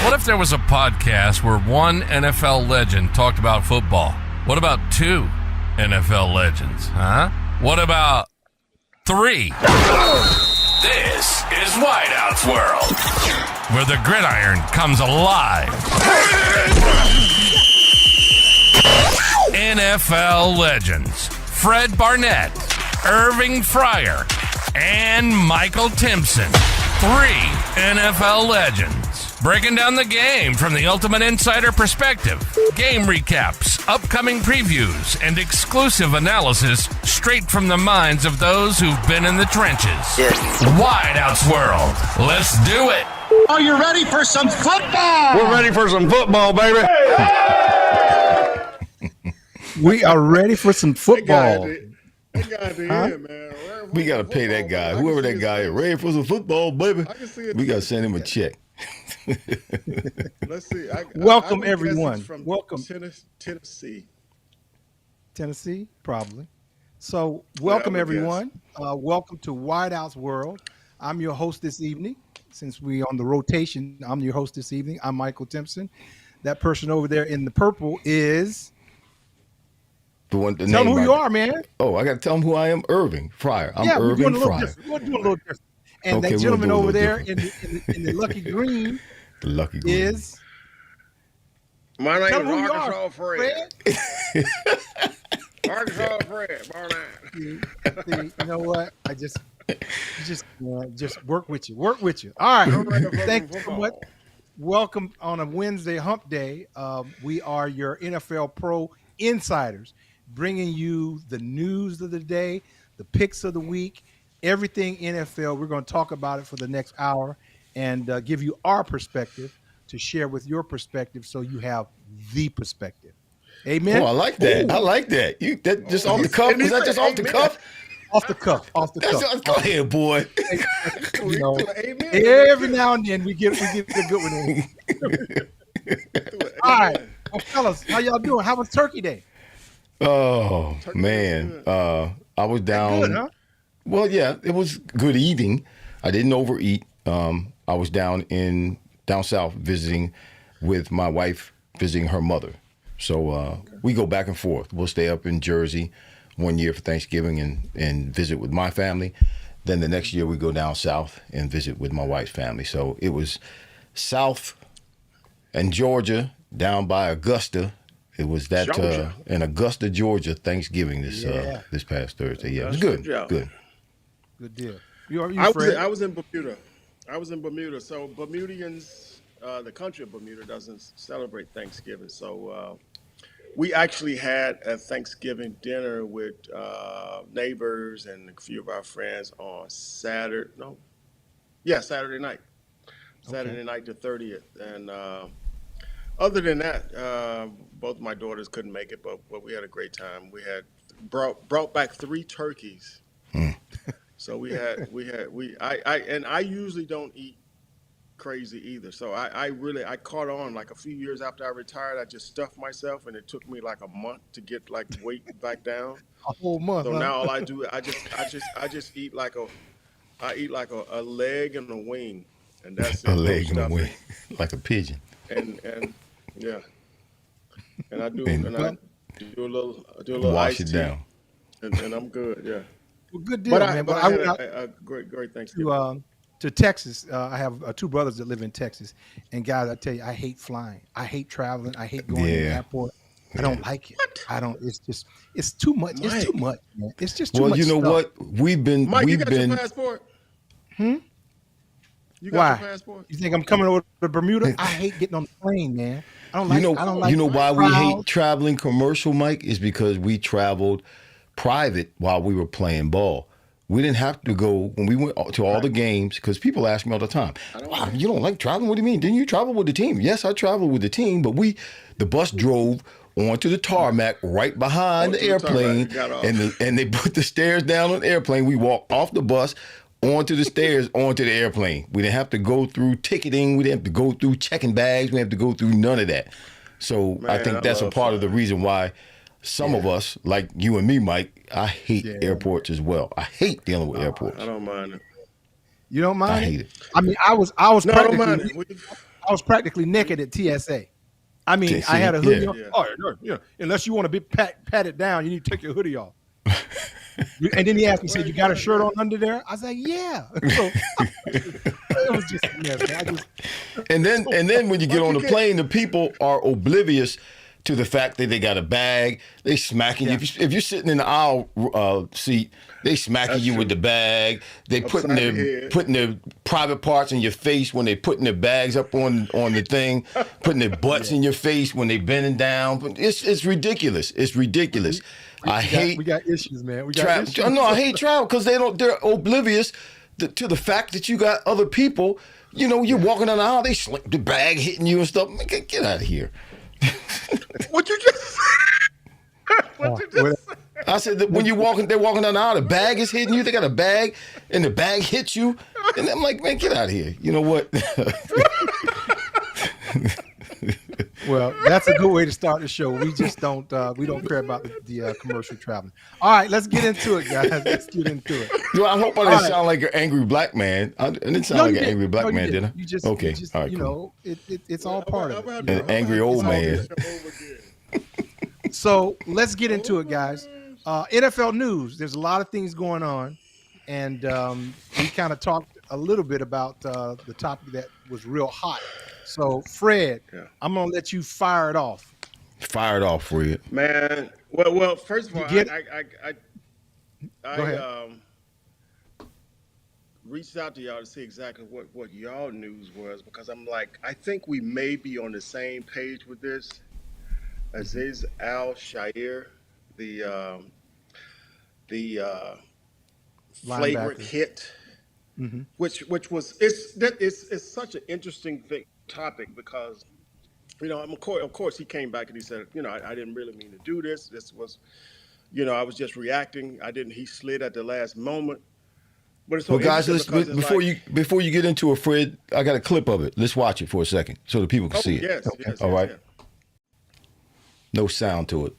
What if there was a podcast where one NFL legend talked about football? What about two NFL legends, huh? What about three? This is Wideout's World, where the gridiron comes alive. NFL legends Fred Barnett, Irving Fryar, and Michael Timpson. Three NFL legends, breaking down the game from the ultimate insider perspective. Game recaps, upcoming previews, and exclusive analysis straight from the minds of those who've been in the trenches. Wideout's World. Let's do it. Are you ready for some football? We're ready for some football, baby. We are ready for some football. Man. We got to pay that guy, whoever that guy is, ready for some football, baby. We got to send him a check. Let's see. Welcome, everyone. From Welcome. Tennessee. Tennessee, probably. So, welcome, everyone. Welcome to Wideout's World. I'm your host this evening. Since we're on the rotation, I'm your host this evening. I'm Michael Timpson. That person over there in the purple is... Tell them who you are, man. Oh, I got to tell them who I am. Irving Fryar. I'm Irving Fryar. We're doing a little different. And that gentleman over there in the lucky green, is. My name is Arkansas Fred. Arkansas Fred. Barnett. See, you know what? Just work with you. Work with you. All right. Thank you so much. Welcome on a Wednesday hump day. We are your NFL Pro Insiders, bringing you the news of the day, the picks of the week, everything NFL. We're going to talk about it for the next hour and give you our perspective to share with your perspective, so you have the perspective. Amen. Oh, I like that. Ooh. I like that. That just off the cuff? Is that just off the cuff? Off the cuff. Go ahead, boy. You know, every now and then we get a good one in. All right, well, fellas, how y'all doing? How was Turkey Day? Oh, man. I was down. Good, huh? Well, yeah, it was good eating. I didn't overeat. I was down south visiting with my wife, visiting her mother. So we go back and forth. We'll stay up in Jersey one year for Thanksgiving and visit with my family. Then the next year we go down south and visit with my wife's family. So it was south and Georgia, down by Augusta. It was that in Augusta, Georgia, Thanksgiving this past Thursday. Yeah, it was good. Good deal. I was in Bermuda. So Bermudians, the country of Bermuda doesn't celebrate Thanksgiving. So we actually had a Thanksgiving dinner with neighbors and a few of our friends on Saturday night. Saturday night the 30th. And other than that, both my daughters couldn't make it, but we had a great time. We had brought back 3 turkeys. So I usually don't eat crazy either. So I caught on like a few years after I retired. I just stuffed myself, and it took me like a month to get like weight back down. A whole month. So now all I do, I just eat like a leg and a wing, and that's it. A leg and a wing, like a pigeon. And yeah, and I do a little wash iced it down, and I'm good. Yeah. Well, good deal, man. But I had a great Thanksgiving. To Texas, I have 2 brothers that live in Texas, and guys, I tell you, I hate flying. I hate traveling. I hate going to the airport. I don't like it. What? I don't. It's too much. Mike. It's too much, man. It's just too much. Well, you know stuff. what? Mike, you got your passport? You got your passport? You think I'm coming over to Bermuda? I hate getting on the plane, man. I don't like. You know why we hate traveling commercial, Mike? Is because we traveled private while we were playing ball. We didn't have to go when we went to all the games, because people ask me all the time, wow, you don't like traveling? What do you mean? Didn't you travel with the team? Yes, I traveled with the team, but the bus drove onto the tarmac right behind the airplane, and they put the stairs down on the airplane. We walked off the bus onto the stairs, onto the airplane. We didn't have to go through ticketing. We didn't have to go through checking bags. We didn't have to go through none of that. So man, I think that's a part of the reason why some of us, like you and me, Mike, I hate airports as well. I hate dealing with airports. I don't mind it. You don't mind? I hate it. I mean, I was I was practically naked at TSA. I mean, I had a hoodie on. Oh, unless you want to be patted down, you need to take your hoodie off. And then he asked me, said, "You got a shirt on under there?" I was like, "Yeah." So it was just a mess, man. And then when you get on the plane, the people are oblivious to the fact that they got a bag. They smacking you. If you're sitting in the aisle seat, they smacking you with the bag. They putting their private parts in your face when they putting their bags up on the thing, putting their butts in your face when they bending down. It's ridiculous. It's ridiculous. We got issues, man. We got issues. No, I hate travel because they're oblivious to the fact that you got other people. You're walking down the aisle, they slip the bag hitting you and stuff. Man, get out of here. What you just said? What you just said? I said that when they're walking down the aisle, the bag is hitting you. They got a bag, and the bag hits you. And I'm like, man, get out of here. You know what? Well, that's a good way to start the show. We just don't care about the commercial traveling. All right, let's get into it, guys. Let's get into it. Well, I hope I didn't sound like an angry black man. I didn't sound like an angry black man, did I? You just, okay. All right, cool. It's all part of it. An angry old man. So let's get into it, guys. NFL news. There's a lot of things going on, and we kind of talked a little bit about the topic that was real hot. So, Fred, I'm gonna let you fire it off. Fire it off, Fred. Man, well, first of all, I reached out to y'all to see exactly what y'all news was, because I'm like, I think we may be on the same page with this. Aziz Al-Shaair, the flagrant hit, which was it's such an interesting topic, because of course he came back and he said, I didn't really mean to do this. This was, I was just reacting. He slid at the last moment. But it's so guys, before you get into it, Fred, I got a clip of it. Let's watch it for a second so the people can see it. Yes, okay. Yes, all right. Yes. No sound to it.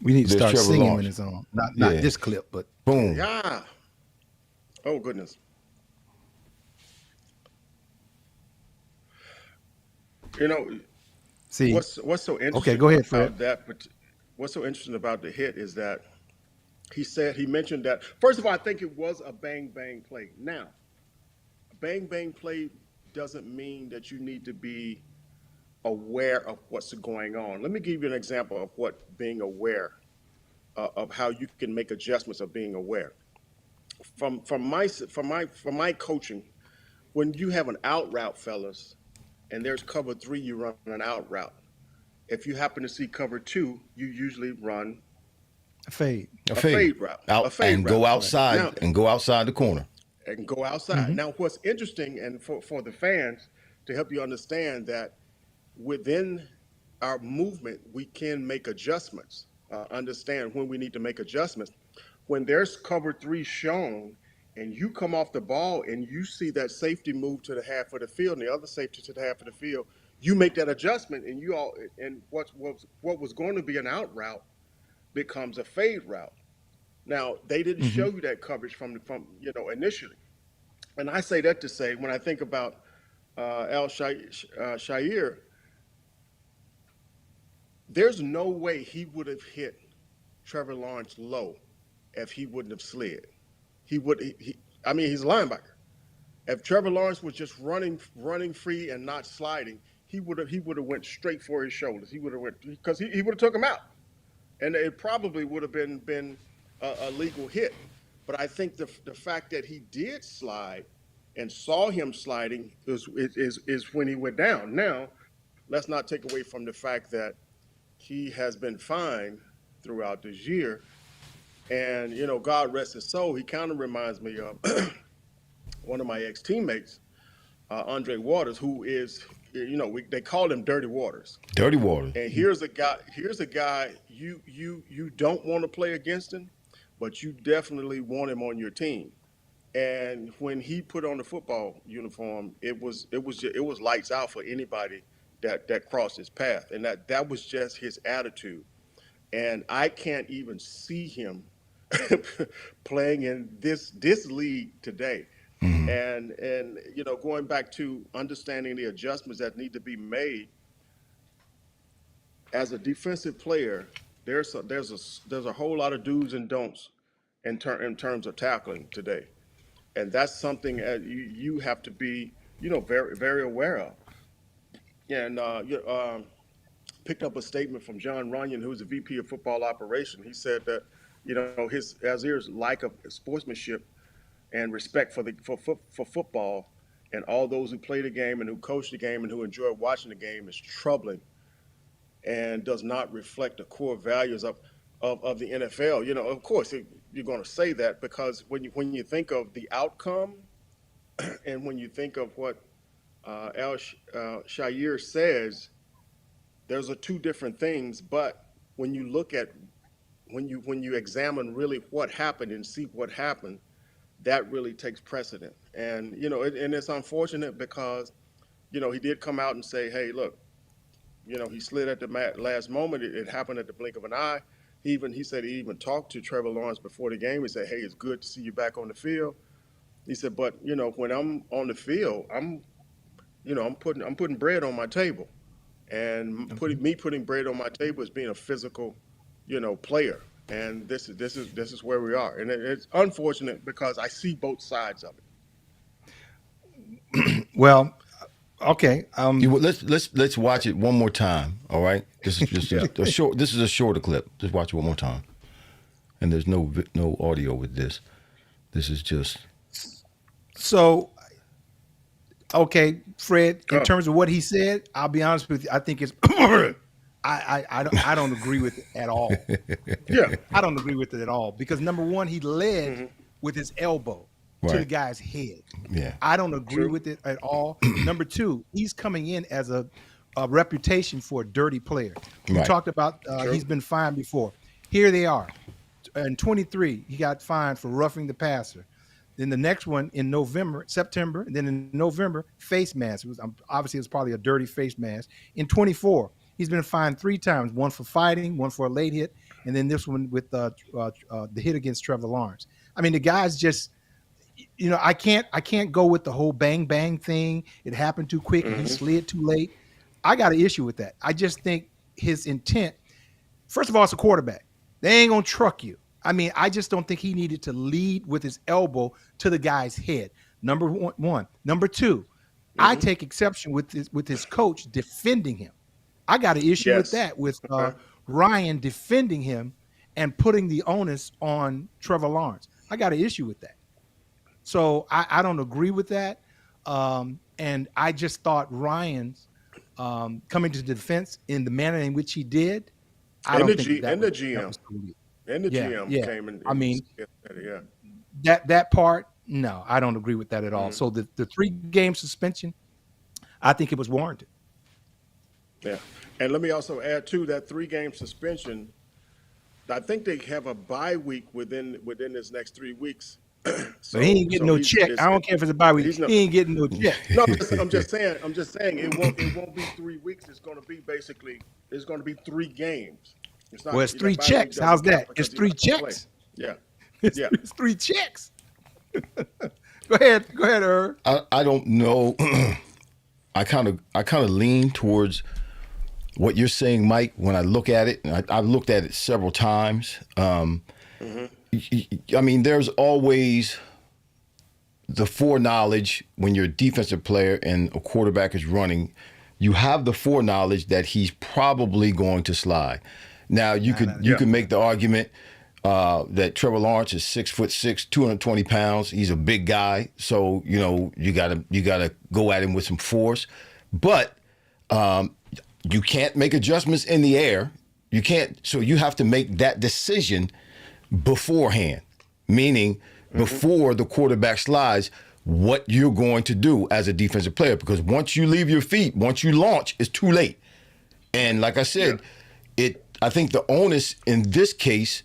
We need to start singing when it's on. Not this clip, but boom. Yeah. Oh goodness. See what's so interesting. Okay, go ahead, Fred. What's so interesting about the hit is that he mentioned that, first of all, I think it was a bang bang play. Now, a bang bang play doesn't mean that you need to be aware of what's going on. Let me give you an example of what being aware of how you can make adjustments of being aware. From my coaching, when you have an out route, fellas, and there's cover 3, you run an out route. If you happen to see cover 2, you usually run a fade route. Go outside and go outside the corner. And go outside. Mm-hmm. Now, what's interesting, and for the fans, to help you understand that within our movement, we can make adjustments. Understand when we need to make adjustments. When there's cover 3 shown, and you come off the ball and you see that safety move to the half of the field and the other safety to the half of the field, you make that adjustment, and what was going to be an out route becomes a fade route. Now, they didn't show you that coverage from initially. And I say that to say, when I think about Al-Shaair, there's no way he would have hit Trevor Lawrence low if he wouldn't have slid. He's a linebacker. If Trevor Lawrence was just running free and not sliding, he would have went straight for his shoulders. He would have because he would have took him out, and it probably would have been a legal hit. But I think the fact that he did slide and saw him sliding is when he went down. Now, let's not take away from the fact that he has been fined throughout this year. And, God rest his soul, he kind of reminds me of one of my ex-teammates, Andre Waters, who is, they call him Dirty Waters. Dirty Waters. And here's a guy you don't want to play against him, but you definitely want him on your team. And when he put on the football uniform, it was lights out for anybody that crossed his path. And that was just his attitude. And I can't even see him playing in this league today. And going back to understanding the adjustments that need to be made as a defensive player, there's a whole lot of do's and don'ts in terms of tackling today, and that's something you have to be very very aware of. And picked up a statement from John Runyon, who's the VP of Football Operation. He said that his Azir's lack of sportsmanship and respect for football and all those who play the game and who coach the game and who enjoy watching the game is troubling and does not reflect the core values of the NFL. Of course, you're going to say that because when you think of the outcome and when you think of what Shire says, those are two different things. But when you look at when you examine really what happened and see what happened, that really takes precedent. And and it's unfortunate because he did come out and say, hey, look, he slid at the last moment. It happened at the blink of an eye. He said he even talked to Trevor Lawrence before the game. He said, hey, it's good to see you back on the field. He said, but when I'm on the field, I'm putting bread on my table, and putting bread on my table is being a physical, player. And this is where we are, and it's unfortunate because I see both sides of it. Well, okay. Let's watch it one more time. All right. This is just a short. This is a shorter clip. Just watch it one more time. And there's no audio with this. This is just. So, okay, Fred. In terms of what he said, I'll be honest with you. I think it's. I don't agree with it at all. Yeah, I don't agree with it at all because number one, he led with his elbow to the guy's head. Yeah, I don't agree with it at all. Number two, he's coming in as a reputation for a dirty player. We talked about he's been fined before. Here they are. In 23, he got fined for roughing the passer. Then the next one in September, and then in November, face mask. Obviously it was probably a dirty face mask. In 24, he's been fined 3 times, one for fighting, one for a late hit, and then this one with the hit against Trevor Lawrence. I mean, the guy's just, I can't go with the whole bang bang thing. It happened too quick and he slid too late. I got an issue with that. I just think his intent, first of all, it's a quarterback. They ain't gonna truck you. I mean, I just don't think he needed to lead with his elbow to the guy's head. Number one. Number two, I take exception with his coach defending him. I got an issue with that, with Ryan defending him and putting the onus on Trevor Lawrence. I got an issue with that. So I don't agree with that. And I just thought Ryan's coming to the defense in the manner in which he did. The GM came in. I mean, that part, no, I don't agree with that at all. So the 3-game suspension, I think it was warranted. Yeah. And let me also add to that 3-game suspension. I think they have a bye week within this next 3 weeks. But he ain't getting no check. I don't care if it's a bye week. He ain't getting no check. No, I'm just saying it won't be 3 weeks. It's going to be 3 games. It's 3 checks. How's that? It's 3 checks. Yeah. It's 3 checks. Go ahead, Irv. I don't know. I kind of lean towards what you're saying, Mike. When I look at it, and I've looked at it several times. I mean, there's always the foreknowledge when you're a defensive player and a quarterback is running. You have the foreknowledge that he's probably going to slide. Now you could make the argument that Trevor Lawrence is 6'6", 220 pounds. He's a big guy, so you gotta go at him with some force. But you can't make adjustments in the air. You can't. So you have to make that decision beforehand, meaning before the quarterback slides, what you're going to do as a defensive player. Because once you leave your feet, once you launch, it's too late. And like I said, I think the onus in this case,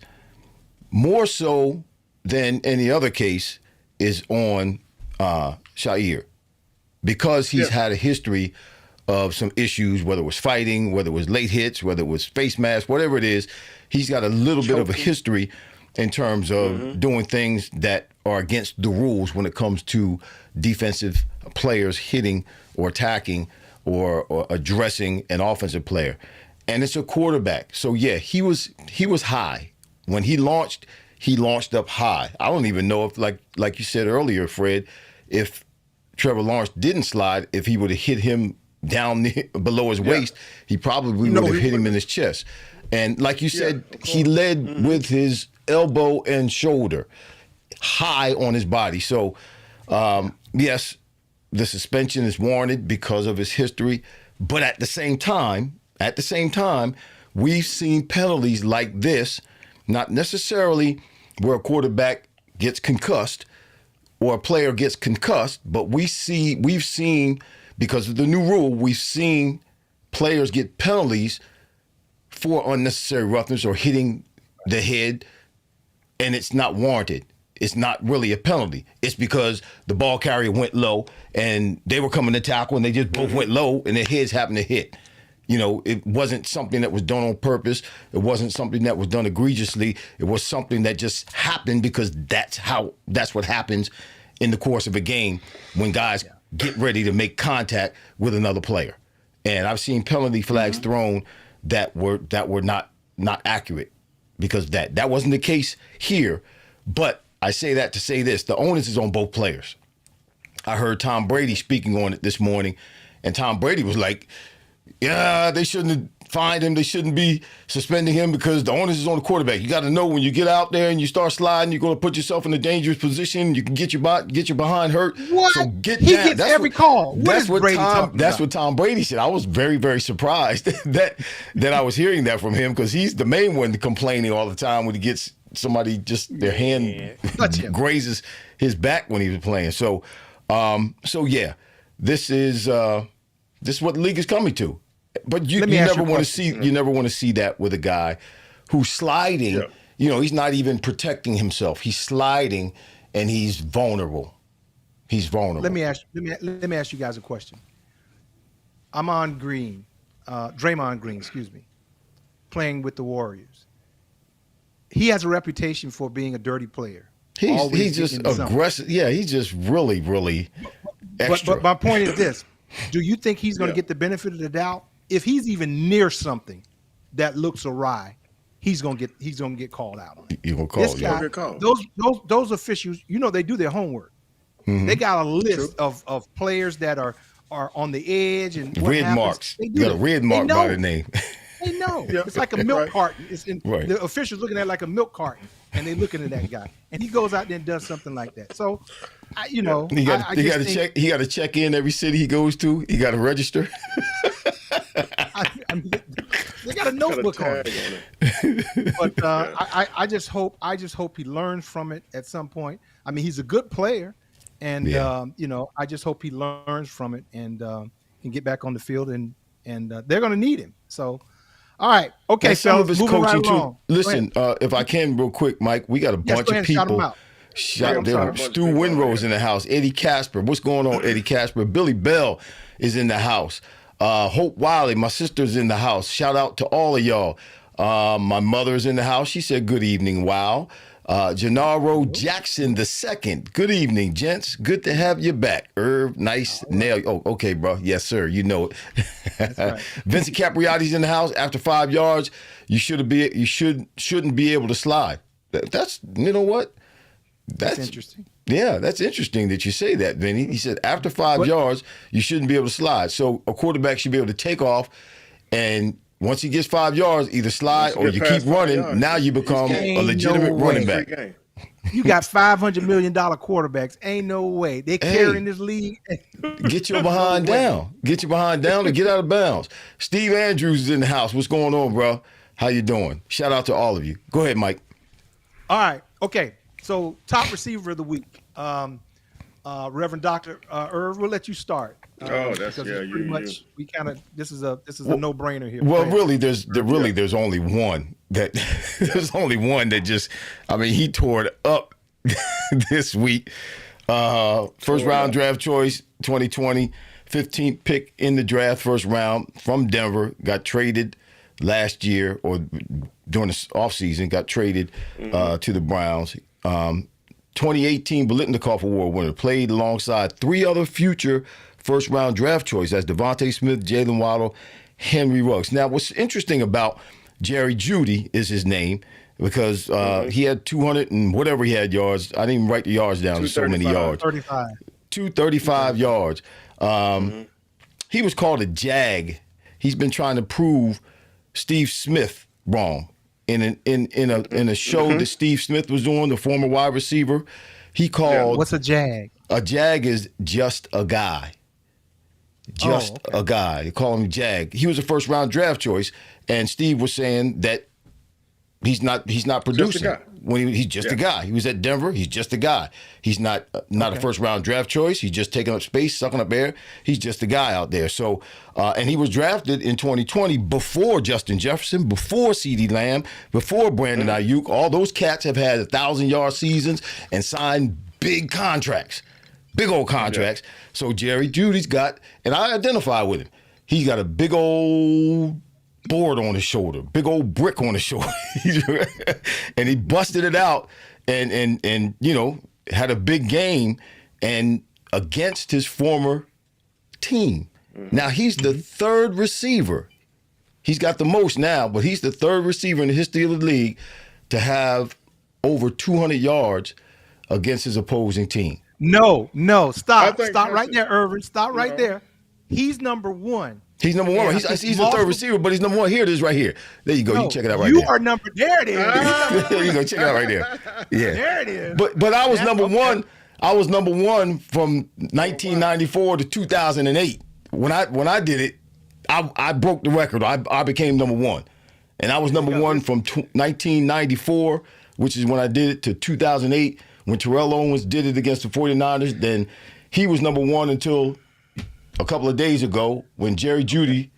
more so than any other case, is on Shire, because he's had a history of some issues, whether it was fighting, whether it was late hits, whether it was face mask, whatever it is. He's got a little bit of a history in terms of doing things that are against the rules when it comes to defensive players hitting or attacking or addressing an offensive player. And it's a quarterback. So yeah, he was high. When he launched up high. I don't even know if like you said earlier, Fred, if Trevor Lawrence didn't slide, if he would have hit him down below his waist, he probably would have hit him in his chest. And like you said, he led with his elbow and shoulder high on his body. So, yes, the suspension is warranted because of his history. But at the same time, we've seen penalties like this, not necessarily where a quarterback gets concussed or a player gets concussed, but we've seen, because of the new rule, we've seen players get penalties for unnecessary roughness or hitting the head, and it's not warranted. It's not really a penalty. It's because the ball carrier went low and they were coming to tackle and they just both went low and their heads happened to hit. You know, it wasn't something that was done on purpose. It wasn't something that was done egregiously. It was something that just happened because that's what happens in the course of a game when guys get ready to make contact with another player. And I've seen penalty flags thrown that were not accurate because that wasn't the case here. But I say that to say this: the onus is on both players. I heard Tom Brady speaking on it this morning, and Tom Brady was like, yeah, they shouldn't have fined him. They shouldn't be suspending him because the onus is on the quarterback. You got to know when you get out there and you start sliding, you're going to put yourself in a dangerous position. You can get your behind hurt. What? So get he down. gets every call. That's what Tom Brady said. I was very, very surprised that I was hearing that from him because he's the main one complaining all the time when he gets somebody just their hand grazes his back when he was playing. So yeah, this is what the league is coming to. But you never want to see that with a guy who's sliding. Yeah. You know, he's not even protecting himself. He's sliding, and he's vulnerable. Let me ask you guys a question. Draymond Green, playing with the Warriors. He has a reputation for being a dirty player. He's just aggressive. Yeah, he's just really, really extra. But my point is this: do you think he's going to get the benefit of the doubt? If he's even near something that looks awry, he's gonna get called out on it. You're gonna call this guy, those officials, you know, they do their homework. Mm-hmm. They got a list of players that are on the edge and red marks. They got a red mark by their name. They know. It's like a milk carton. The officials looking at it like a milk carton, and they looking at that guy, and he goes out there and does something like that. So, he got to check in every city he goes to. He got to register. They got a notebook on it. But I just hope he learns from it at some point. I mean, he's a good player, and I just hope he learns from it and can get back on the field, and they're going to need him. So, all right, okay, fellas, moving right along. Listen, if I can, real quick, Mike, we got a bunch of people. Stu Winrow's in the house. Eddie Casper, what's going on, Eddie Casper? Billy Bell is in the house. Hope Wiley, my sister's in the house. Shout out to all of y'all. My mother's in the house. She said, good evening, wow. Gennaro Jackson II. Good evening, gents. Good to have you back. Irv, nice nail. Oh, okay, bro. Yes, sir. You know it. That's right. Vincent Capriati's in the house. After 5 yards, you shouldn't be able to slide. That's, you know what? That's interesting. Yeah, that's interesting that you say that, Vinny. He said after 5 yards, you shouldn't be able to slide. So a quarterback should be able to take off, and once he gets 5 yards, either slide or you keep running. Now you become a legitimate running back. You got $500 million quarterbacks. Ain't no way. They carrying this league. Get your behind down. Get your behind down and get out of bounds. Steve Andrews is in the house. What's going on, bro? How you doing? Shout out to all of you. Go ahead, Mike. All right. Okay. So, top receiver of the week, Reverend Dr. Irv. We'll let you start. This is a no-brainer here. Well, really, there's only one that just, I mean, he tore it up this week. First round draft choice, 2020, 15th pick in the draft, first round from Denver, got traded last year or during the offseason, got traded to the Browns. 2018 Biletnikoff Award winner, played alongside 3 other future first-round draft choices. That's Devontae Smith, Jalen Waddle, Henry Ruggs. Now, what's interesting about Jerry Jeudy is his name, because he had 200 and whatever he had yards. I didn't even write the yards down. There's so many yards. 235 yards. He was called a jag. He's been trying to prove Steve Smith wrong. In a show that Steve Smith was doing, the former wide receiver, he called. What's a jag? A jag is just a guy. Just a guy. They call him Jag. He was a first round draft choice, and Steve was saying that he's not producing. He's just a guy. He was at Denver. He's just a guy. He's not a first round draft choice. He's just taking up space, sucking up air. He's just a guy out there. So, and he was drafted in 2020 before Justin Jefferson, before CeeDee Lamb, before Brandon Ayuk. All those cats have had 1,000-yard seasons and signed big contracts, big old contracts. Yeah. So Jerry Jeudy's got, and I identify with him. He's got a big old board on his shoulder, big old brick on his shoulder, and he busted it out and had a big game and against his former team. Now he's the third receiver. He's got the most now, but he's the third receiver in the history of the league to have over 200 yards against his opposing team. No, stop right there, Irving. Stop right there. He's number one. He's number one. He's the third receiver, but he's number one. Here it is right here. There you go. You can check it out right there. You are number. There it is. There you go. Check it out right there. Yeah. There it is. But I was number one. I was number one from 1994 to 2008. When I did it, I broke the record. I became number one, and I was number one from 1994, which is when I did it, to 2008 when Terrell Owens did it against the 49ers. Then he was number one until a couple of days ago when Jerry Jeudy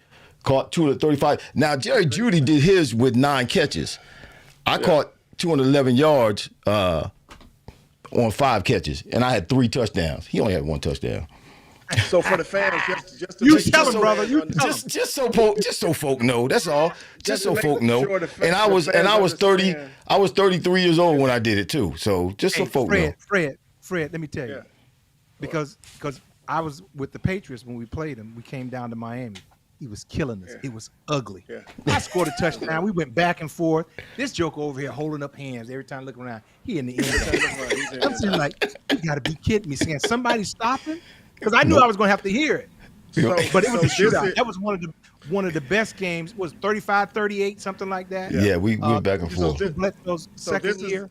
caught 235. Now, Jerry Jeudy did his with 9 catches. I caught 211 yards on 5 catches, and I had 3 touchdowns. He only had 1 touchdown. So for the fans, just so folk know. That's all. Just so folk know. And I was 33 years old when I did it too. So just so folk know. Fred, let me tell you, because I was with the Patriots when we played him. We came down to Miami. He was killing us. It was ugly. I scored a touchdown. We went back and forth. This joker over here holding up hands every time looking around. He in the end zone. I'm sitting like, you got to be kidding me. Saying somebody stop him? Because I knew I was going to have to hear it. But it was a shootout. That was one of the best games. It was 35-38, something like that. Yeah, we went back and forth. Second year.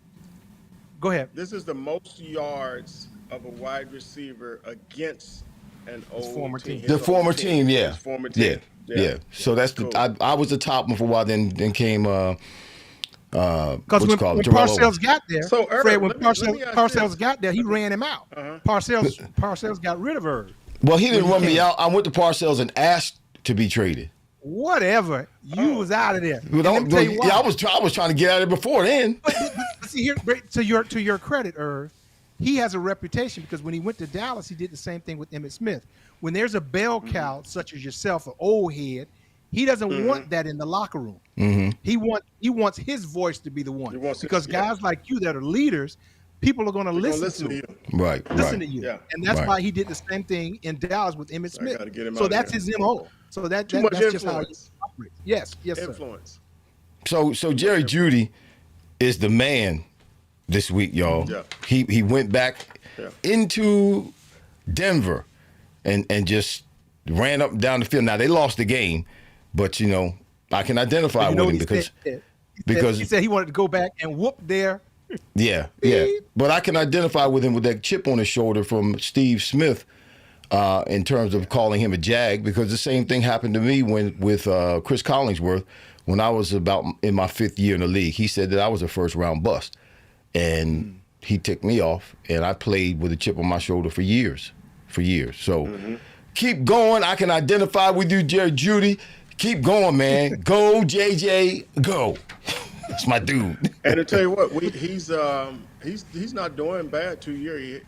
Go ahead. This is the most yards of a wide receiver against an old former team. The former team, yeah. His former team. Yeah. So that's cool. I was the top one for a while. Then came because when Parcells got there, so Fred, when Parcells got there, he ran him out. Parcells got rid of Irv. Well, he didn't run me out. I went to Parcells and asked to be traded. Whatever, you was out of there. I was trying to get out of it before then. But see here, to your credit, Irv, he has a reputation because when he went to Dallas, he did the same thing with Emmitt Smith. When there's a bell cow such as yourself, an old head, he doesn't want that in the locker room. He wants his voice to be the one, because guys like you that are leaders, people are going to listen to you. Listen to you. Yeah. And that's why he did the same thing in Dallas with Emmitt Smith. So that's his MO. So that's just how he operates. Yes, influence. Sir. So Jerry Jeudy is the man this week, y'all. Yeah. He went back into Denver and just ran up and down the field. Now they lost the game. But I can identify with him because he said he wanted to go back and whoop their. Yeah. But I can identify with him with that chip on his shoulder from Steve Smith, in terms of calling him a jag, because the same thing happened to me with Chris Collinsworth when I was about in my 5th year in the league. He said that I was a first round bust, and he ticked me off, and I played with a chip on my shoulder for years. So keep going. I can identify with you, Jerry Jeudy. Keep going, man. Go, JJ, go. That's my dude. And to tell you what, he's not doing bad 2 years.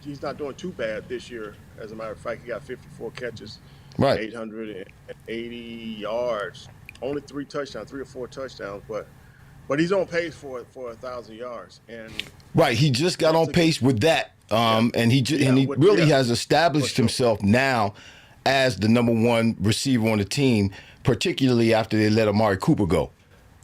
He's not doing too bad this year. As a matter of fact, he got 54 catches, 880 yards, only 3 or 4 touchdowns. But but he's on pace for 1,000 yards. And Right, he just got on pace with that, and he really has established himself now as the number one receiver on the team, particularly after they let Amari Cooper go.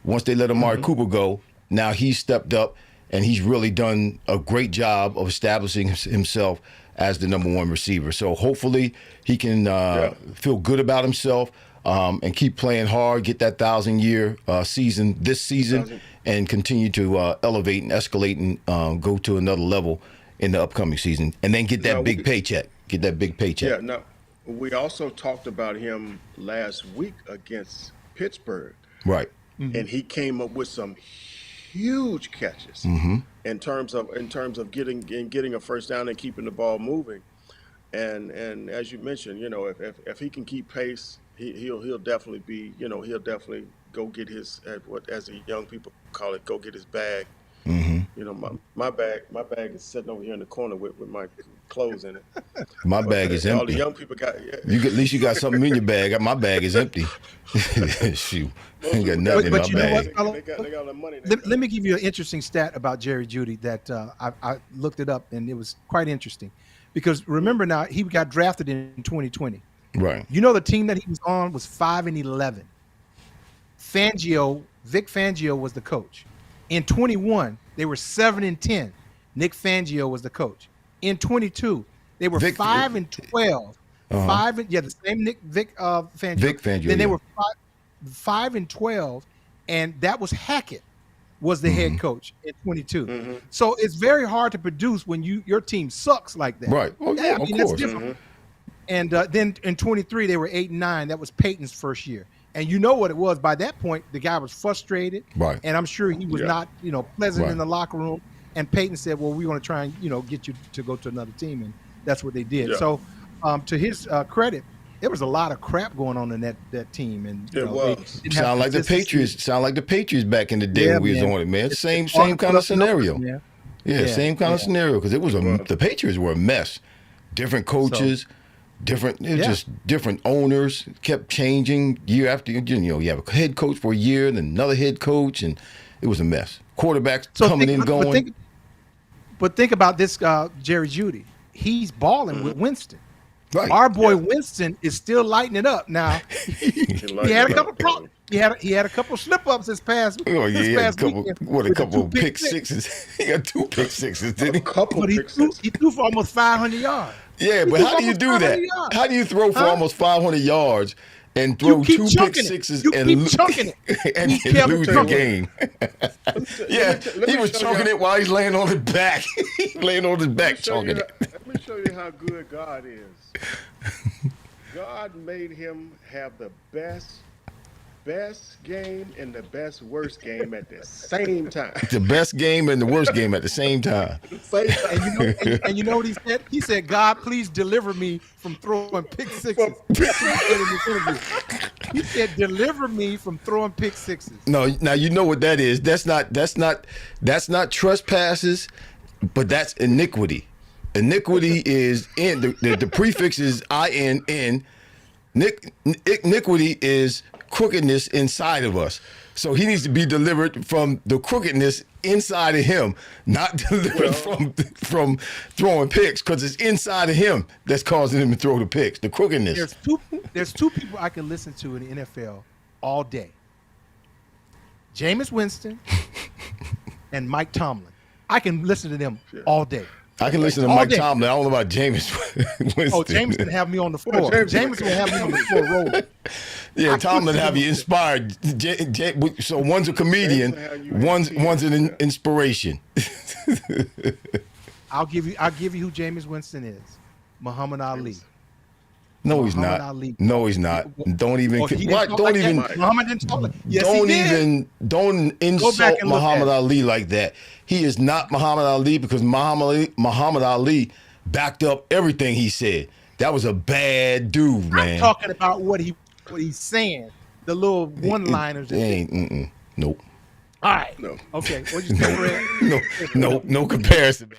Once they let Amari Cooper go, now he's stepped up and he's really done a great job of establishing himself as the number one receiver. So hopefully he can feel good about himself and keep playing hard, get that 1,000-year season this season, and continue to elevate and escalate and go to another level in the upcoming season, and then get that big paycheck. Get that big paycheck. Yeah, no. We also talked about him last week against Pittsburgh. Right. And he came up with some huge catches in terms of getting a first down and keeping the ball moving. And as you mentioned, if he can keep pace, he'll definitely be, he'll definitely go get his, what as the young people call it, go get his bag. My bag is sitting over here in the corner with my clothes in it. My bag is empty. All the young people got. At least you got something in your bag. My bag is empty. Shoot, I ain't got nothing in my bag. They got the money. Let me give you an interesting stat about Jerry Jeudy that I looked it up, and it was quite interesting. Because remember now, he got drafted in 2020. Right. The team that he was on was 5-11. Vic Fangio was the coach. In 21, they were 7-10. Nick Fangio was the coach. In 22, they were 5-12. The same Vic Fangio. Vic Fangio. Then they were 5-12, and that was Hackett was the head coach in 22. So it's very hard to produce when your team sucks like that. Right. Well, yeah, of that's course. different. And then in 23, they were 8-9. That was Peyton's first year. And you know what it was. By that point, the guy was frustrated. Right. And I'm sure he was not, pleasant in the locker room. And Peyton said, well, we want to try and, get you to go to another team. And that's what they did. Yeah. So to his credit, there was a lot of crap going on in that team. And it was. Sound like the Patriots back in the day when we was on it, man. Same kind of scenario. Same kind of scenario, because it was the Patriots were a mess. Different coaches. Just different owners, kept changing year after year. You have a head coach for a year and another head coach, and it was a mess. Quarterbacks coming and going. But think about this, Jerry Jeudy. He's balling with Winston. Right. Our boy Winston is still lighting it up now. He had a couple problems. He had a couple slip ups this past. Oh yeah, he had a couple of pick sixes. He got 2 pick sixes, didn't he? But he threw for almost 500 yards. Yeah, but how do you do that? How do you throw for almost 500 yards and throw 2 pick sixes and lose the game? He was choking it while he's laying on his back. Laying on his back, choking it. Let me show you how good God is. God made him have the best game and the best worst game at the same time. The best game and the worst game at the same time. And you know what he said? He said, God, please deliver me from throwing pick sixes. He said, deliver me from throwing pick sixes. No, now you know what that is. That's not trespasses, but that's iniquity. Iniquity is in the prefix is INN. Iniquity is crookedness inside of us. So he needs to be delivered from the crookedness inside of him, not delivered from throwing picks, because it's inside of him that's causing him to throw the picks, the crookedness. There's two people I can listen to in the NFL all day. Jameis Winston and Mike Tomlin. I can listen to them all day. I can listen to Mike Tomlin. I don't know about Jameis Winston. Oh, Jameis can have me on the floor. Jameis will have me on the floor rolling. Yeah, Tomlin have you inspired. So one's a comedian, one's an inspiration. I'll give you who Jameis Winston is. Muhammad Ali. No, he's not. Ali. No, he's not. Don't even. Muhammad didn't talk like. Yes, don't insult Muhammad Ali like that. He is not Muhammad Ali, because Muhammad Ali backed up everything he said. That was a bad dude, man. I'm talking about what he's saying. The little one-liners. Nope. All right. No. Okay. What'd you say, Fred? No comparison, man.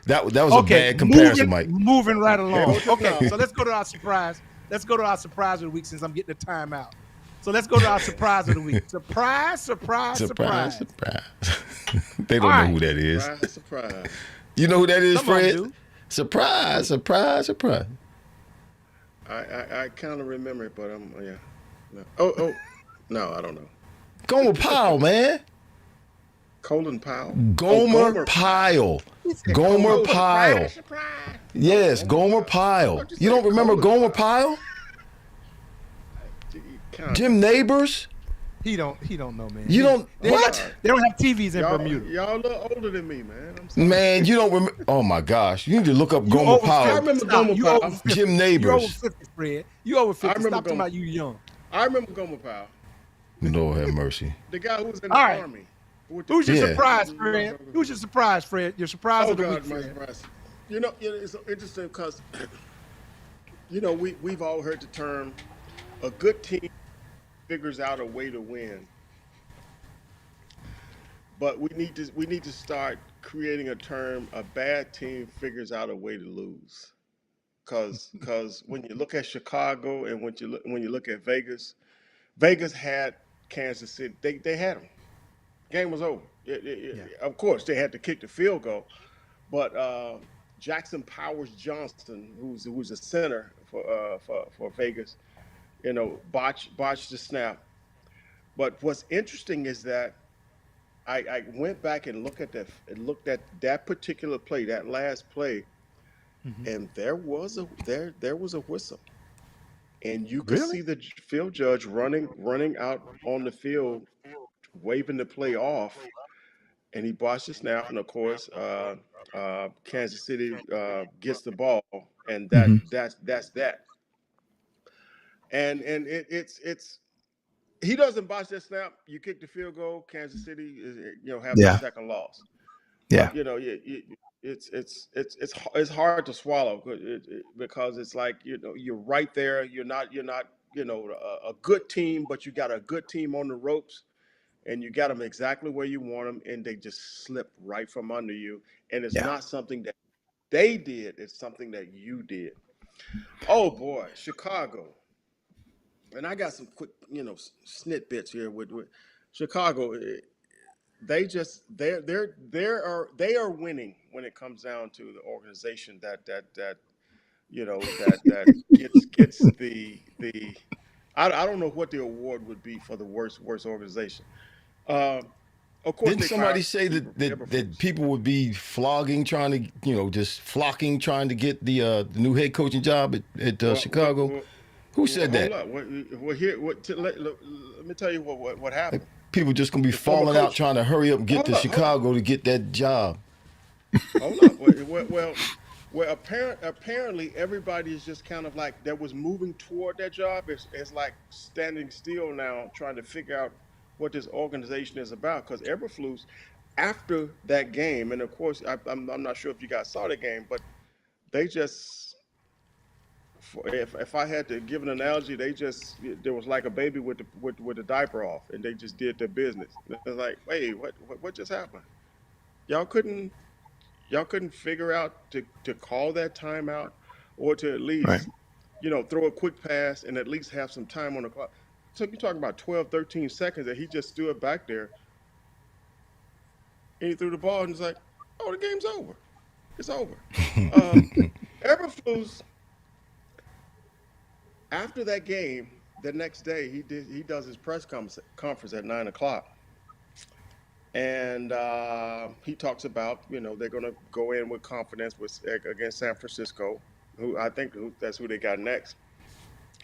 That was a bad comparison, Mike. Moving right along. Okay, so let's go to our surprise. Let's go to our surprise of the week, since I'm getting the time out. So let's go to our surprise of the week. Surprise, surprise, surprise. Surprise. They don't All know right. who that is. Surprise. You know who that is, Some of 'em Fred? do. Surprise, surprise, surprise. I kind of remember it, but yeah. No. Oh, no, I don't know. Gomer Pyle, man. Colin Powell. Gomer Pyle. Gomer Pyle. Yes, Gomer Pyle. You don't remember Gomer Pyle? Jim Neighbors? He don't know, man. You don't what? They don't have TVs in Bermuda. Y'all a little older than me, man. I'm sorry. Man, you don't remember. Oh my gosh, you need to look up Gomer I Pyle. remember Gomer You over Powell. 50. Jim You over Neighbors. 50, Fred. You over 50. remember Stop talking Gomer. about you young. I remember Gomer Powell, Lord have mercy. the guy who was in the All right. army. Who's your Yeah. surprise, Fred? Who's your surprise, Fred? Your surprise Oh of the God, week, my Fred. surprise. It's interesting because we've all heard the term a good team figures out a way to win. But we need to start creating a term a bad team figures out a way to lose. Cause when you look at Chicago and when you look at Vegas, Vegas had Kansas City. They had them. Game was over. Of course, they had to kick the field goal, but Jackson Powers Johnson, who's a center for Vegas, botched the snap. But what's interesting is that I went back and looked at that particular play, that last play, and there was a whistle, and you could see the field judge running out on the field, waving the play off, and he botched the snap, and of course, Kansas City gets the ball, and that's that. And it's he doesn't botch that snap. You kick the field goal. Kansas City have their second loss. Yeah. But, it's hard to swallow because it's like you're right there. You're not a good team, but you got a good team on the ropes, and you got them exactly where you want them, and they just slip right from under you. And it's not something that they did; it's something that you did. Oh boy, Chicago. And I got some quick, snitbits here with Chicago. They are winning when it comes down to the organization that gets the I don't know what the award would be for the worst organization. Of course, Didn't somebody say that people would be flogging, trying to, just flocking, trying to get the new head coaching job at Chicago? Who said that? Let me tell you what happened. People just gonna be falling out trying to hurry up and get to Chicago to get that job. Hold up. Well, apparently everybody is just kind of like that was moving toward that job. It's like standing still now, trying to figure out what this organization is about. Because Eberflus, after that game, and of course I'm not sure if you guys saw the game, but they just. If I had to give an analogy, there was like a baby with the diaper off, and they just did their business. It's like, wait, what just happened? Y'all couldn't figure out to call that timeout, or to at least throw a quick pass and at least have some time on the clock. So you're talking about 12, 13 seconds that he just stood back there, and he threw the ball, and it's like, oh, the game's over. It's over. Eberflus. After that game, the next day he does his press conference at 9:00, and he talks about they're going to go in with confidence against San Francisco, who I think that's who they got next.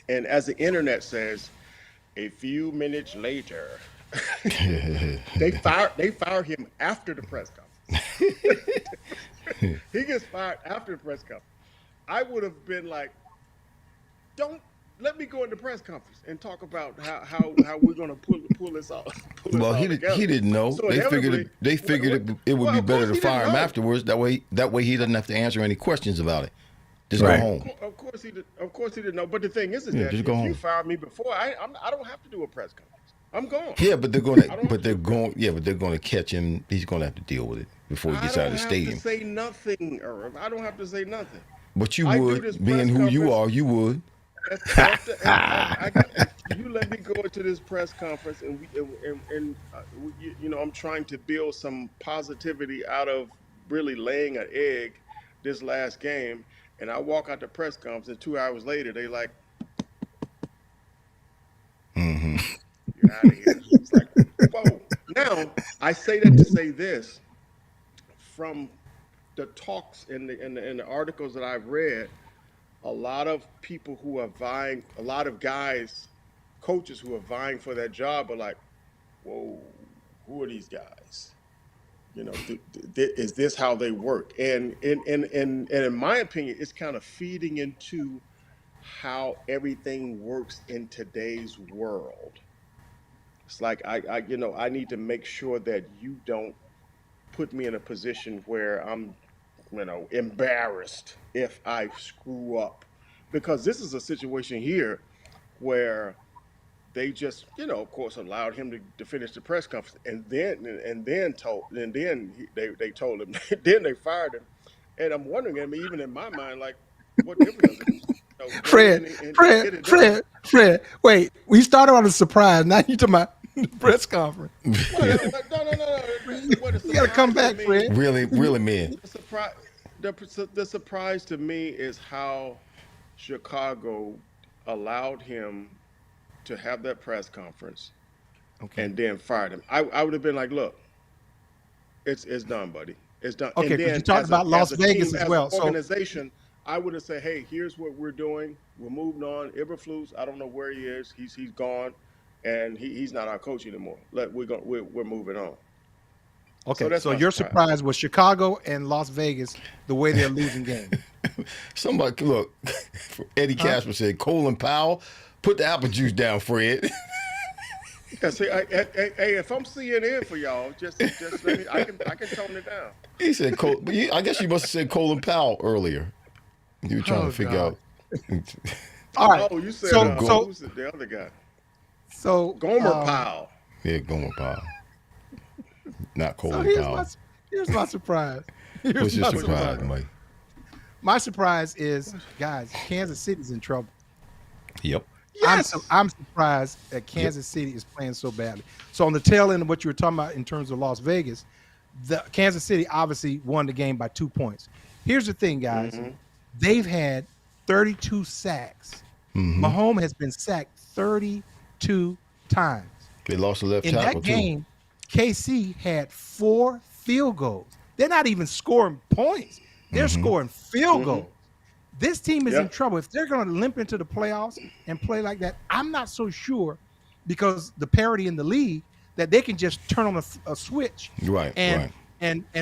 And as the internet says, a few minutes later, they fire him after the press conference. He gets fired after the press conference. I would have been like, don't. Let me go in the press conference and talk about how we're going to pull this off. Well, he didn't know. So they figured it would be better to fire him afterwards. That way he doesn't have to answer any questions about it. Just go home. Of course he didn't know. But the thing is that if you fired me before, I don't have to do a press conference. I'm gone. Yeah, but they're going to catch him. He's going to have to deal with it before he gets out of the stadium. I don't have to say nothing, Irv. I don't have to say nothing. But you would, being who you are, you would. You let me go into this press conference, and I'm trying to build some positivity out of really laying an egg this last game, and I walk out the press conference, and 2 hours later, they like, "You're out of here." It's like, whoa. Now I say that to say this: from the talks in the articles that I've read, a lot of people who are vying, a lot of guys, coaches who are vying for that job are like, whoa, who are these guys? Is this how they work? And in my opinion, it's kind of feeding into how everything works in today's world. It's like I need to make sure that you don't put me in a position where I'm, embarrassed if I screw up, because this is a situation here where they just, of course, allowed him to finish the press conference, they told him, then they fired him, and I'm wondering, even in my mind, like, what difference does it make? Go in and get it done. Fred. Wait, we started on a surprise. Now you talking about the press conference. No. You got to come back, Fred. Really, man. The surprise to me is how Chicago allowed him to have that press conference, and then fired him. I would have been like, look, it's done, buddy. It's done. Okay, and then you talked about Las Vegas as well. As an organization, I would have said, hey, here's what we're doing. We're moving on. Iberflus, I don't know where he is. He's gone, and he's not our coach anymore. We're moving on. Okay, so your surprise was Chicago and Las Vegas, the way they're losing games. Somebody, look, Eddie Casper said, Colin Powell, put the apple juice down, Fred. Yeah, see, hey, if I'm CNN for y'all, just let me. I can tone it down. He said, I guess you must have said Colin Powell earlier. You were trying to figure out. All right. Oh, you said who's the other guy? So Gomer Powell. Yeah, Gomer Powell. Not Colin Powell. Here's my surprise. What's your surprise, Mike? My surprise is, guys, Kansas City's in trouble. Yep. Yes. I'm surprised that Kansas City is playing so badly. So on the tail end of what you were talking about in terms of Las Vegas, the Kansas City obviously won the game by 2 points. Here's the thing, guys. Mm-hmm. They've had 32 sacks. Mm-hmm. Mahomes has been sacked 32 times. They lost the left in tackle, that game, KC had 4 field goals. They're not even scoring points. They're scoring field goals. This team is in trouble. If they're going to limp into the playoffs and play like that, I'm not so sure, because the parity in the league, that they can just turn on a switch and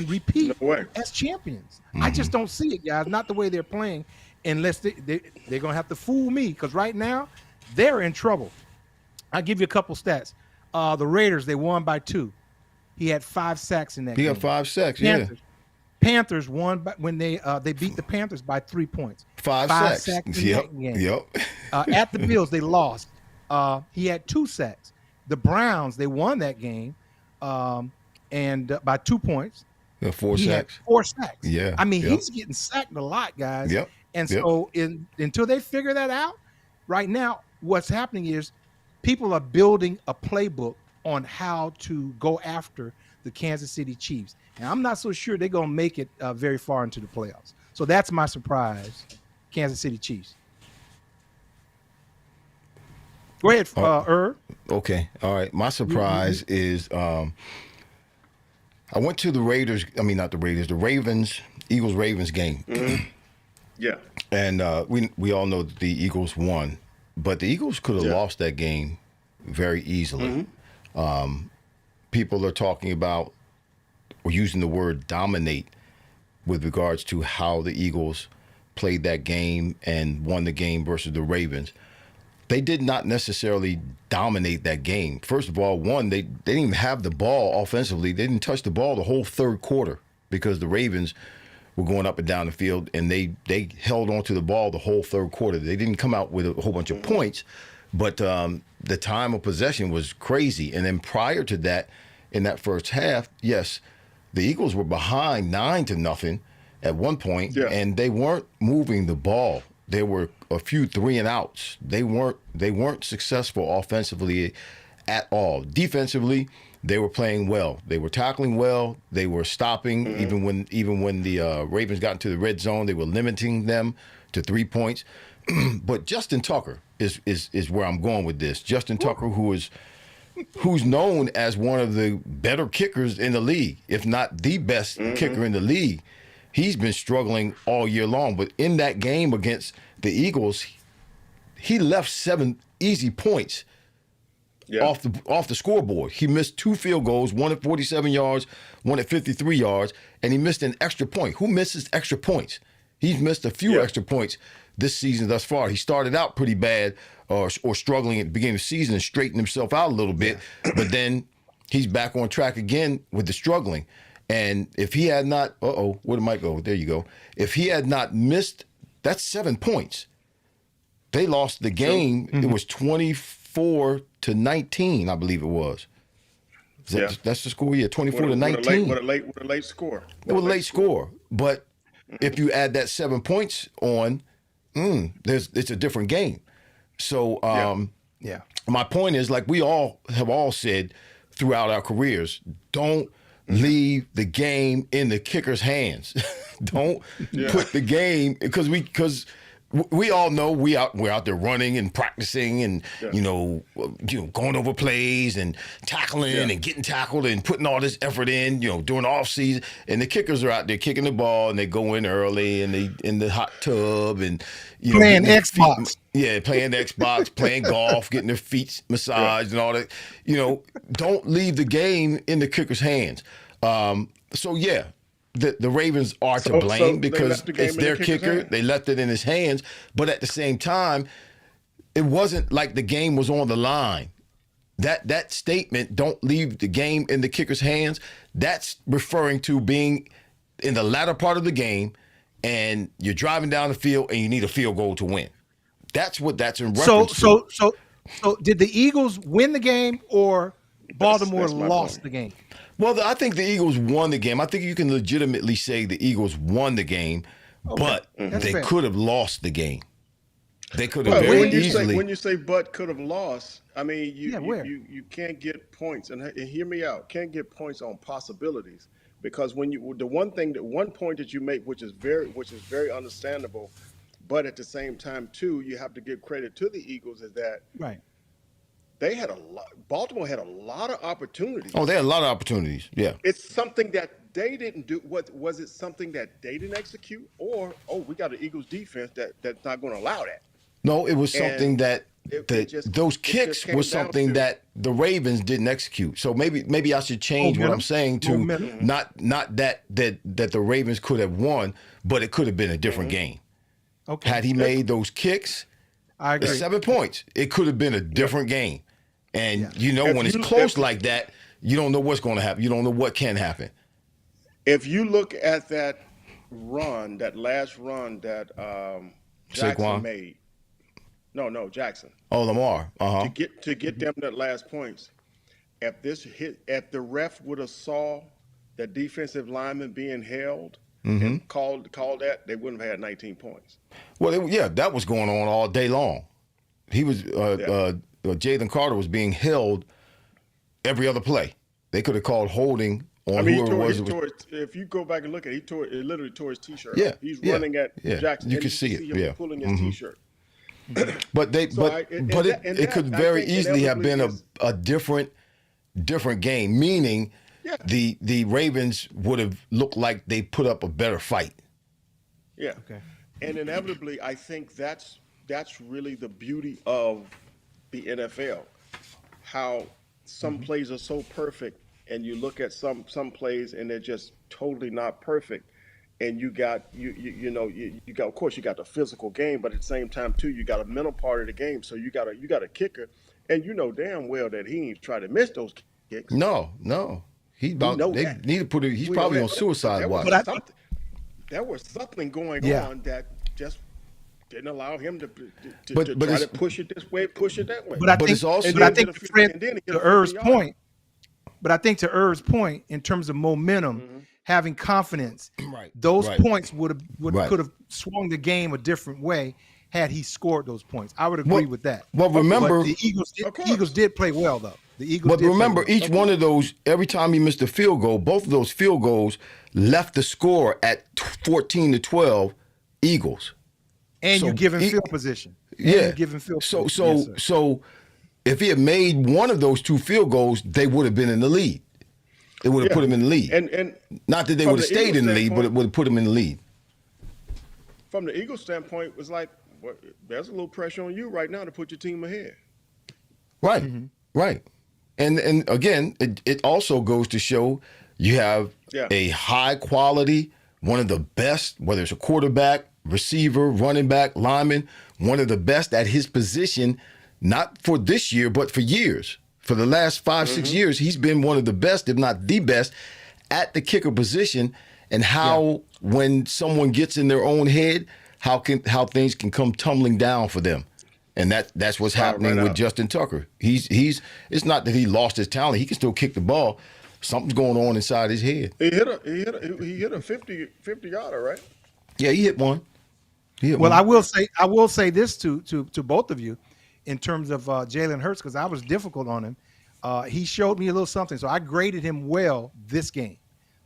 repeat as champions. I just don't see it, guys. Not the way they're playing, unless they're going to have to fool me, because right now they're in trouble. I'll give you a couple stats. The Raiders, they won by 2. He had 5 sacks in that game. He had 5 sacks, Panthers won when they beat the Panthers by 3 points. 5 sacks in that game. At the Bills, they lost. He had 2 sacks. The Browns, they won that game, and by 2 points. 4 sacks. 4 sacks. Yeah. I mean, he's getting sacked a lot, guys. And so until they figure that out, right now, what's happening is people are building a playbook on how to go after the Kansas City Chiefs. And I'm not so sure they're going to make it very far into the playoffs. So that's my surprise, Kansas City Chiefs. Go ahead, Irv. Okay. All right. My surprise is I went to the Raiders. I mean, not the Raiders, the Ravens, Eagles-Ravens game. Yeah. And we all know that the Eagles won. But the Eagles could have lost that game very easily. People are talking about, or using the word dominate, with regards to how the Eagles played that game and won the game versus the Ravens. They did not necessarily dominate that game. First of all, they didn't even have the ball offensively. They didn't touch the ball the whole third quarter, because the Ravens were going up and down the field, and they held on to the ball the whole third quarter. They didn't come out with a whole bunch of points, but the time of possession was crazy. And then prior to that, in that first half, yes, the Eagles were behind 9-0 at one point, and they weren't moving the ball. there were a few 3 and outs. They weren't successful offensively at all. Defensively, they were playing well. They were tackling well. They were stopping even when the Ravens got into the red zone. They were limiting them to 3 points. But Justin Tucker is where I'm going with this. Justin Tucker, who's known as one of the better kickers in the league, if not the best kicker in the league. He's been struggling all year long. But in that game against the Eagles, he left 7 easy points off the scoreboard. He missed 2 field goals, one at 47 yards, one at 53 yards, and he missed an extra point. Who misses extra points? He's missed a few extra points this season thus far. He started out pretty bad or struggling at the beginning of the season and straightened himself out a little bit, but then he's back on track again with the struggling. And if he had not, where did Mike go? There you go. If he had not missed, that's 7 points. They lost the game. It was 24-19, I believe it was. That's the score. Yeah, 24-19. With a late score. It was a late score. But if you add that 7 points on, it's a different game. So my point is, like we all have said throughout our careers, don't leave the game in the kicker's hands. Don't put the game, because we all know we're out there running and practicing and going over plays and tackling and getting tackled and putting all this effort in, during the off season. And the kickers are out there kicking the ball and they go in early and they in the hot tub and playing Xbox. Playing Xbox, playing golf, getting their feet massaged and all that. Don't leave the game in the kicker's hands. The Ravens are to blame because it's their kicker. They left it in his hands. But at the same time, it wasn't like the game was on the line. That statement, don't leave the game in the kicker's hands, that's referring to being in the latter part of the game and you're driving down the field and you need a field goal to win. That's what that's in reference to. So did the Eagles win the game or Baltimore lost the game? Well, I think the Eagles won the game. I think you can legitimately say the Eagles won the game, but they could have lost the game. They could have very easily. When you say "but could have lost," I mean you can't get points, and hear me out. Can't get points on possibilities, because when one point that you make, which is very understandable, but at the same time too, you have to give credit to the Eagles, is that they had Baltimore had a lot of opportunities. Oh, they had a lot of opportunities. Yeah. It's something that they didn't do. Was it something that they didn't execute, or we got an Eagles defense that's not going to allow that? No, it was something those kicks was something that the Ravens didn't execute. So maybe I should change what I'm saying to not that the Ravens could have won, but it could have been a different game. Okay. Had he made those kicks, I agree. 7 points, it could have been a different game. And when it's close like that, you don't know what's going to happen. You don't know what can happen. If you look at that last run that Jackson Saquon made. No, Jackson. Oh, Lamar. To get them that last points. If the ref would have saw the defensive lineman being held and called that, they wouldn't have had 19 points. Well, that was going on all day long. He was Jalen Carter was being held every other play. They could have called holding on whoever it was. If you go back and look at it, he literally tore his T-shirt. Yeah, he's running at Jackson. You can see him pulling his T-shirt. But it could very easily have been a different game, meaning the Ravens would have looked like they put up a better fight. Yeah. Okay. And inevitably, I think that's really the beauty of the NFL. How some plays are so perfect, and you look at some plays and they're just totally not perfect. And you got of course you got the physical game, but at the same time too, you got a mental part of the game. So you got a kicker, and you know damn well that he ain't try to miss those kicks. No. He's probably on suicide watch. There was something going on that just didn't allow him to try to push it this way, push it that way. But I think to Irv's point, in terms of momentum, having confidence, those points could have swung the game a different way. had he scored those points. I would agree with that. Well, remember, but the Eagles did play well, though. The Eagles. But did remember, play well. each one of those, every time he missed a field goal, both of those field goals left the score at 14-12 Eagles. And you give him field position. And Yeah. you give him field So position. Yes, so if he had made one of those 2 field goals, they would have been in the lead. It would have put him in the lead. And not that they from would have the stayed Eagles in the lead, but it standpoint- would have put him in the lead. from the Eagles' standpoint, it was like, well, there's a little pressure on you right now to put your team ahead. Right, right. And again, it also goes to show you have a high quality, one of the best, whether it's a quarterback, receiver, running back, lineman, one of the best at his position, not for this year, but for years. For the last 5-6 years, he's been one of the best, if not the best, at the kicker position. And how when someone gets in their own head, how things can come tumbling down for them. And that's what's happening with Justin Tucker. He's it's not that he lost his talent. He can still kick the ball. Something's going on inside his head. He hit a 50-yarder, right? Yeah, he hit one. Well, I will say this to both of you in terms of Jalen Hurts, because I was difficult on him. He showed me a little something, so I graded him well this game.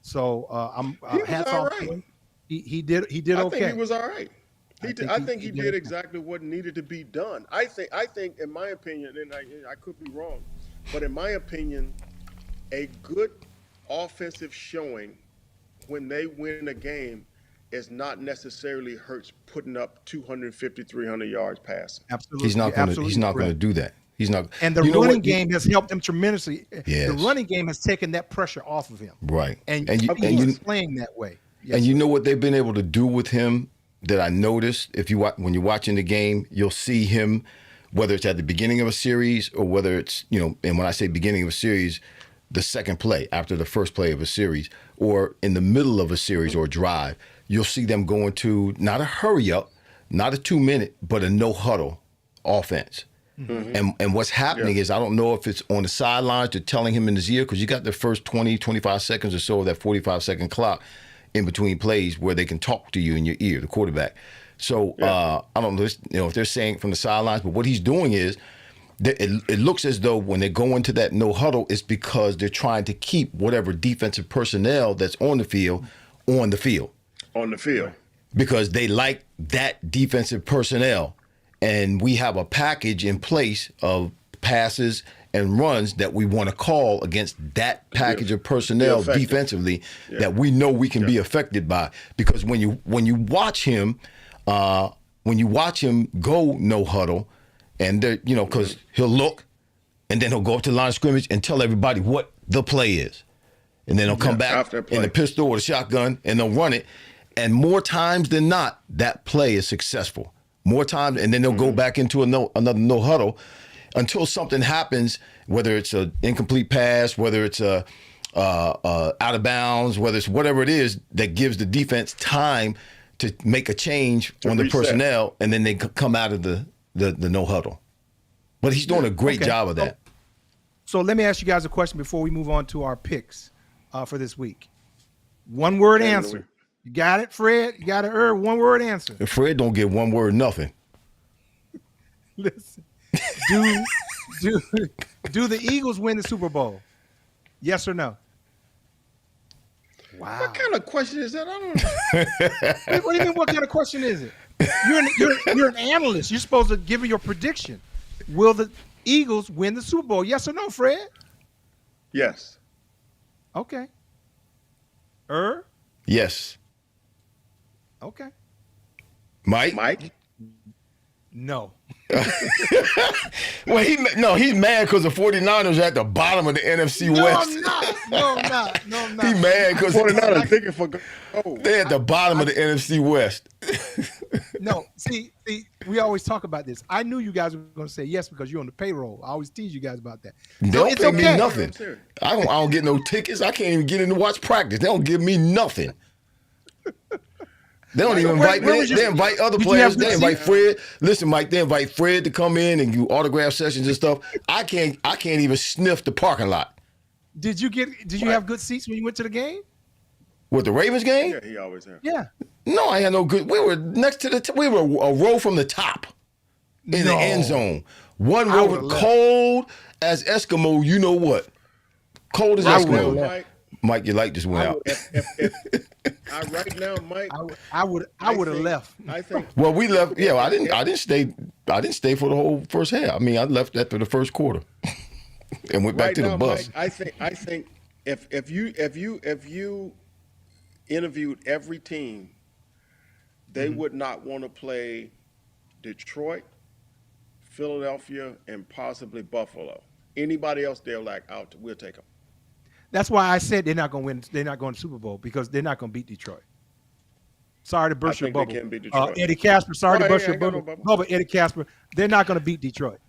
So I'm hats off to him. He did okay. I think he was all right. I think he did exactly what needed to be done. I think, in my opinion, and I could be wrong, but in my opinion, a good offensive showing when they win a game is not necessarily Hurts putting up 250, 300 yards passing. Absolutely, he's not going to do that. He's not. And the running game has helped him tremendously. Yes. The running game has taken that pressure off of him. Right. And he's playing that way. Yes, and you know what they've been able to do with him that I noticed, when you're watching the game, you'll see him, whether it's at the beginning of a series or whether it's, and when I say beginning of a series, the second play after the first play of a series, or in the middle of a series or drive, you'll see them go into not a hurry up, not a 2-minute, but a no huddle offense. And what's happening is, I don't know if it's on the sidelines, they're telling him in his ear, because you got the first 20, 25 seconds or so of that 45-second clock in between plays where they can talk to you in your ear, the quarterback. So I don't know, if they're saying from the sidelines, but what he's doing is, it looks as though when they go into that no huddle, it's because they're trying to keep whatever defensive personnel that's on the field on the field. On the field. Because they like that defensive personnel. And we have a package in place of passes and runs that we want to call against that package of personnel defensively that we know we can be affected by. Because when you watch him, go no huddle, and because he'll look, and then he'll go up to the line of scrimmage and tell everybody what the play is, and then he'll come back in the pistol or the shotgun and they'll run it, and more times than not, that play is successful. More times, and then they'll go back into another no huddle until something happens, whether it's an incomplete pass, whether it's a out of bounds, whether it's whatever it is that gives the defense time to make a change on the personnel, and then they come out of the no huddle. But he's doing a great job of that. So let me ask you guys a question before we move on to our picks for this week. One word answer. You got it, Fred? You got it, Irv? One word answer. If Fred don't get one word, nothing. Listen, do the Eagles win the Super Bowl? Yes or no? Wow. What kind of question is that? I don't know. What do you mean? What kind of question is it? You're an analyst. You're supposed to give me your prediction. Will the Eagles win the Super Bowl? Yes or no, Fred? Yes. Okay. Yes. Okay. Mike? No. Well, he's mad because the 49ers are at the bottom of the NFC West. No, I'm not. He's mad because 49ers thinking for gold. They're at the bottom of the NFC West. No, see, we always talk about this. I knew you guys were going to say yes because you're on the payroll. I always tease you guys about that. They So don't it's pay me okay. nothing. I don't get no tickets. I can't even get in to watch practice. They don't give me nothing. They don't even invite me. They invite other players. They invite Fred. Listen, Mike, they invite Fred to come in and do autograph sessions and stuff. I can't even sniff the parking lot. Did you have good seats when you went to the game? What, the Ravens game? Yeah, he always has. Yeah. No, I had no good. We were next to we were a row from the top in the end zone. One row would've left. cold as Eskimo. You know what? Cold as I Eskimo. would've Mike, Mike, your light just went out. right now, Mike, I would have left. I think Well, we left. Yeah, I didn't stay. I didn't stay for the whole first half. I mean, I left after the first quarter and went back right to the now, bus. Mike, I think if you interviewed every team, they would not want to play Detroit, Philadelphia, and possibly Buffalo. Anybody else, they're like, out. We'll take them. That's why I said they're not going to win. They're not going to Super Bowl because they're not going to beat Detroit. Sorry to burst your think they bubble. can beat Detroit. Eddie Casper, sorry No, to burst I your ain't got bubble. no No, but Eddie Casper, they're not going to beat Detroit.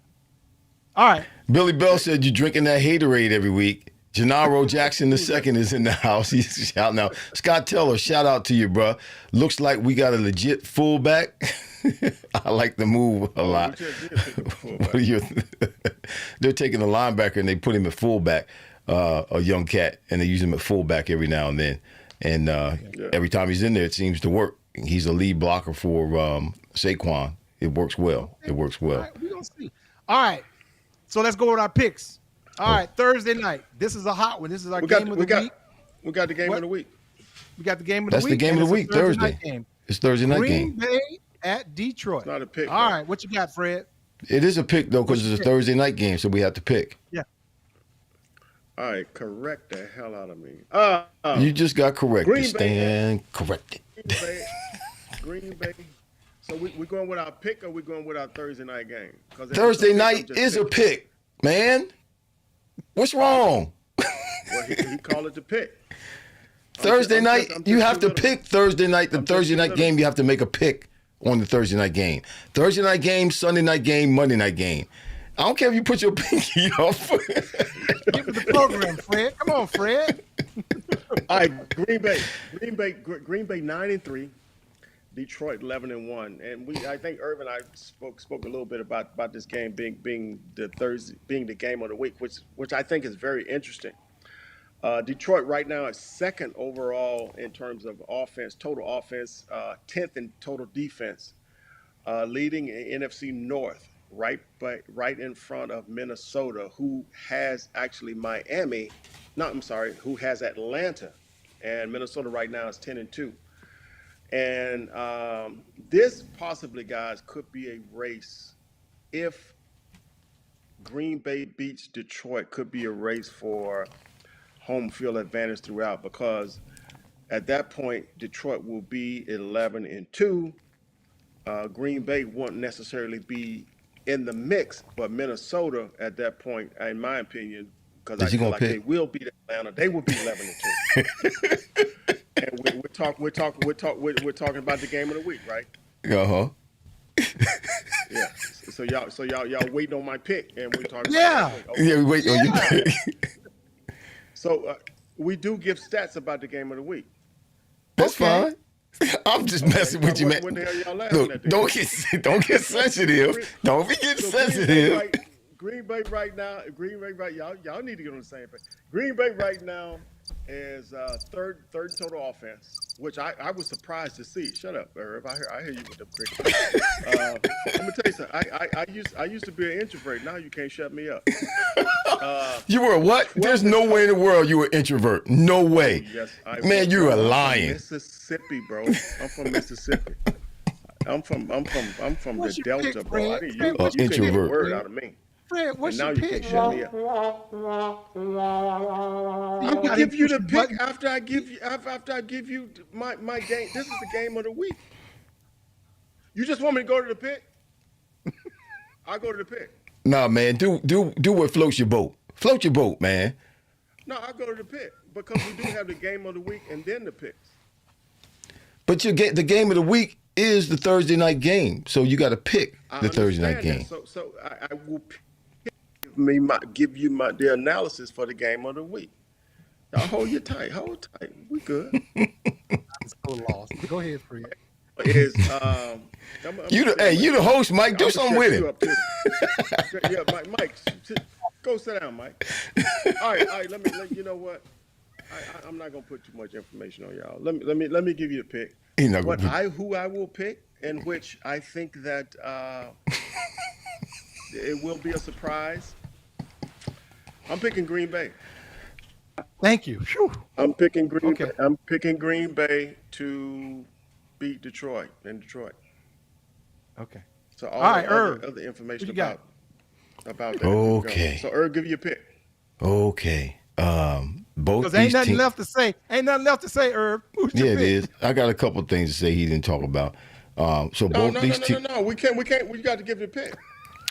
All right. Billy Bell said you're drinking that haterade every week. Gennaro Jackson II is in the house. He's shouting out. Scott Teller, shout out to you, bro. Looks like we got a legit fullback. I like the move a lot. They're taking a linebacker and they put him at fullback, a young cat, and they use him at fullback every now and then. And every time he's in there, it seems to work. He's a lead blocker for Saquon. It works well. It works well. All right, we're going to see. All right. So let's go with our picks. All right, Thursday night. This is a hot one. This is our game of the week. We got the game What? of the week. We got the game of the That's week. the game and of the it's a week, Thursday. night game. It's Thursday night Green game. Bay at Detroit. It's not a pick, All though. right, what you got, Fred? It is a pick, though, because it's a Thursday night game, so we have to pick. Yeah. All right, correct the hell out of me. You just got corrected. Green Bay. Stand corrected. Green Bay. So we going with our pick, or we going with our Thursday night game? Thursday night is a pick, man. What's wrong? Well, he called it the pick. Thursday night, I'm you just have too to little. pick Thursday night. The I'm just Thursday too night little. game, you have to make a pick on the Thursday night game. Thursday night game, Sunday night game, Monday night game. I don't care if you put your pinky up. Get with the program, Fred. Come on, Fred. All right, Green Bay 9-3, Detroit 11-1, and I think Irvin and I spoke a little bit about this game being the game of the week, which I think is very interesting. Detroit right now is second overall in terms of offense, total offense, 10th in total defense, leading in NFC North, right in front of Minnesota, who has actually who has Atlanta, and Minnesota right now is 10-2. And this possibly, guys, could be a race. If Green Bay beats Detroit, could be a race for home field advantage throughout, because at that point, Detroit will be 11-2. Green Bay won't necessarily be in the mix, but Minnesota at that point, in my opinion, because I Is he feel gonna like pick? they will beat Atlanta, they will be 11-2. And we're talking about the game of the week, right? Uh-huh. Yeah. So y'all waiting on my pick, and we're talking. Yeah. About okay. Yeah, wait on your pick. So we do give stats about the game of the week. That's Okay. fine. I'm just messing with you, man. When the hell y'all laughing Look, at this? don't get sensitive. Don't be getting sensitive. Green Bay right now. Y'all need to get on the same page. Green Bay right now is third total offense, which I was surprised to see. Shut up, Irv. I hear you with the cricket. Let me tell you something. I used to be an introvert. Now you can't shut me up. You were what? There's no way in the world you were an introvert. No way. Yes, Man, you are I'm from lying. Mississippi, bro. I'm from Mississippi. I'm from What's the your Delta, pick, bro. Fred? You Fred, what's couldn't get a introvert. word out of me. Fred, what's And now your you pick? can't shut me up. I will give you the pick after I give you my game. This is the game of the week. You just want me to go to the pick? I go to the pick. Nah, man. Do what floats your boat. Float your boat, man. No, I go to the pick because we do have the game of the week and then the picks. But the game of the week is the Thursday night game, so you got to pick I the Thursday night understand game. that. So I will give you the analysis for the game of the week. Y'all hold you tight. Hold tight. We good. I'm so lost. Go ahead, Fred. Is You the host, Mike. Do something with him. Yeah, Mike, go sit down, Mike. All right. Let you know what. I'm not gonna put too much information on y'all. Let me give you a pick. Who I will pick, in which I think that it will be a surprise. I'm picking Green Bay. Thank you. Whew. I'm picking Green. Okay. I'm picking Green Bay to beat Detroit in Detroit. Okay. So all right, Irv, other information what you got? about that. Okay. So Irv, give you a pick. Okay. Both Because these ain't nothing teams. left to say. Ain't nothing left to say, Irv. Who's your Yeah, it pick? is. I got a couple things to say he didn't talk about. So both these teams. No. We can't. We got to give it a pick.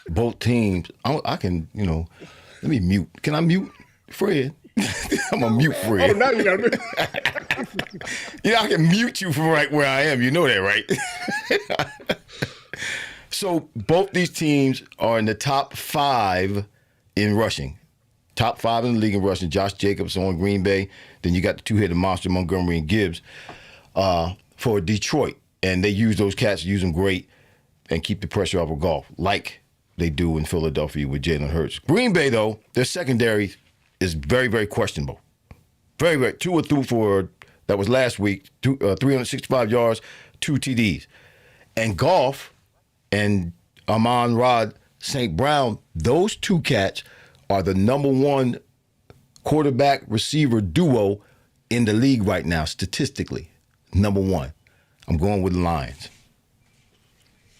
Both teams. I can. Let me mute. Can I mute Fred? I'm gonna mute Fred. Oh, now you got to. I can mute you from right where I am. You know that, right? So both these teams are in the top 5 in rushing. Top 5 in the league in rushing. Josh Jacobs on Green Bay. Then you got the two-headed monster, Montgomery and Gibbs, for Detroit. And they use those cats, use them great, and keep the pressure off of Goff, like they do in Philadelphia with Jalen Hurts. Green Bay, though, their secondary is very, very questionable. Very, very. 2 or 3 for, that was last week, 365 yards, 2 TDs. And Goff and Amon-Ra St. Brown, those two cats are the number 1 quarterback receiver duo in the league right now, statistically. Number 1. I'm going with the Lions.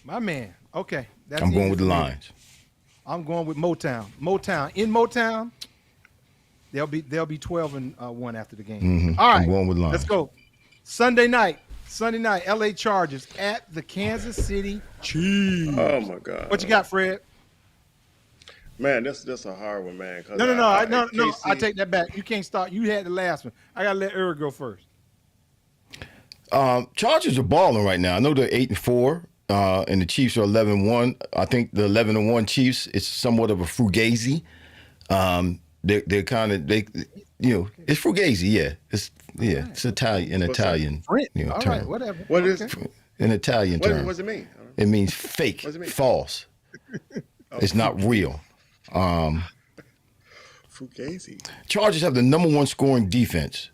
My man. Okay. I'm going with the Lions. I'm going with Motown. In Motown, they'll be 12-1 after the game. Mm-hmm. All right. I'm going with Lions. Let's go. Sunday night, LA Chargers at the Kansas City Chiefs. Oh my God. What you got, Fred? Man, this a hard one, man. No. I take that back. You can't start. You had the last one. I gotta let Eric go first. Chargers are balling right now. I know they're 8-4, and the Chiefs are 11-1. I think the 11-1 Chiefs is somewhat of a fugazi. They're kind of it's fugazi. Yeah, it's Italian. Italian All term. right, whatever. What is an Italian term? What does it mean? It means fake, false. It's not real. Fugazi. Chargers have the number 1 scoring defense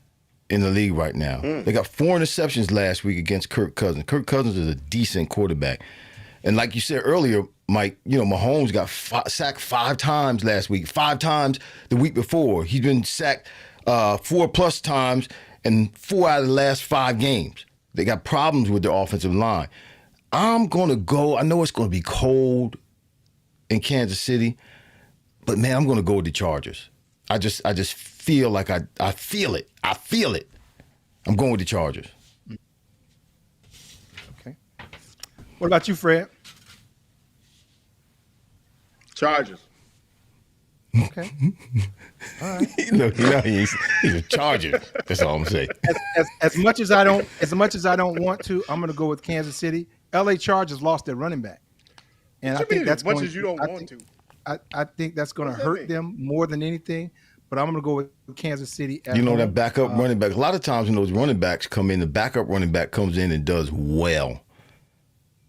in the league right now. They got 4 interceptions last week against Kirk Cousins. Kirk Cousins is a decent quarterback. And like you said earlier, Mike, Mahomes got sacked 5 times last week, 5 times the week before. He's been sacked 4+ times in 4 out of the last 5 games. They got problems with their offensive line. I'm going to go. I know it's going to be cold in Kansas City, but man, I'm going to go with the Chargers. I just feel like I feel it. I feel it. I'm going with the Chargers. Okay. What about you, Fred? Chargers. Okay. All right. Look, he's a Charger. That's all I'm saying. As much as I don't want to, I'm going to go with Kansas City. LA Chargers lost their running back, and I think that's as much as you don't want to. I think that's going to hurt them more than anything. But I'm going to go with Kansas City. That backup running back. A lot of times when those running backs come in, the backup running back comes in and does well.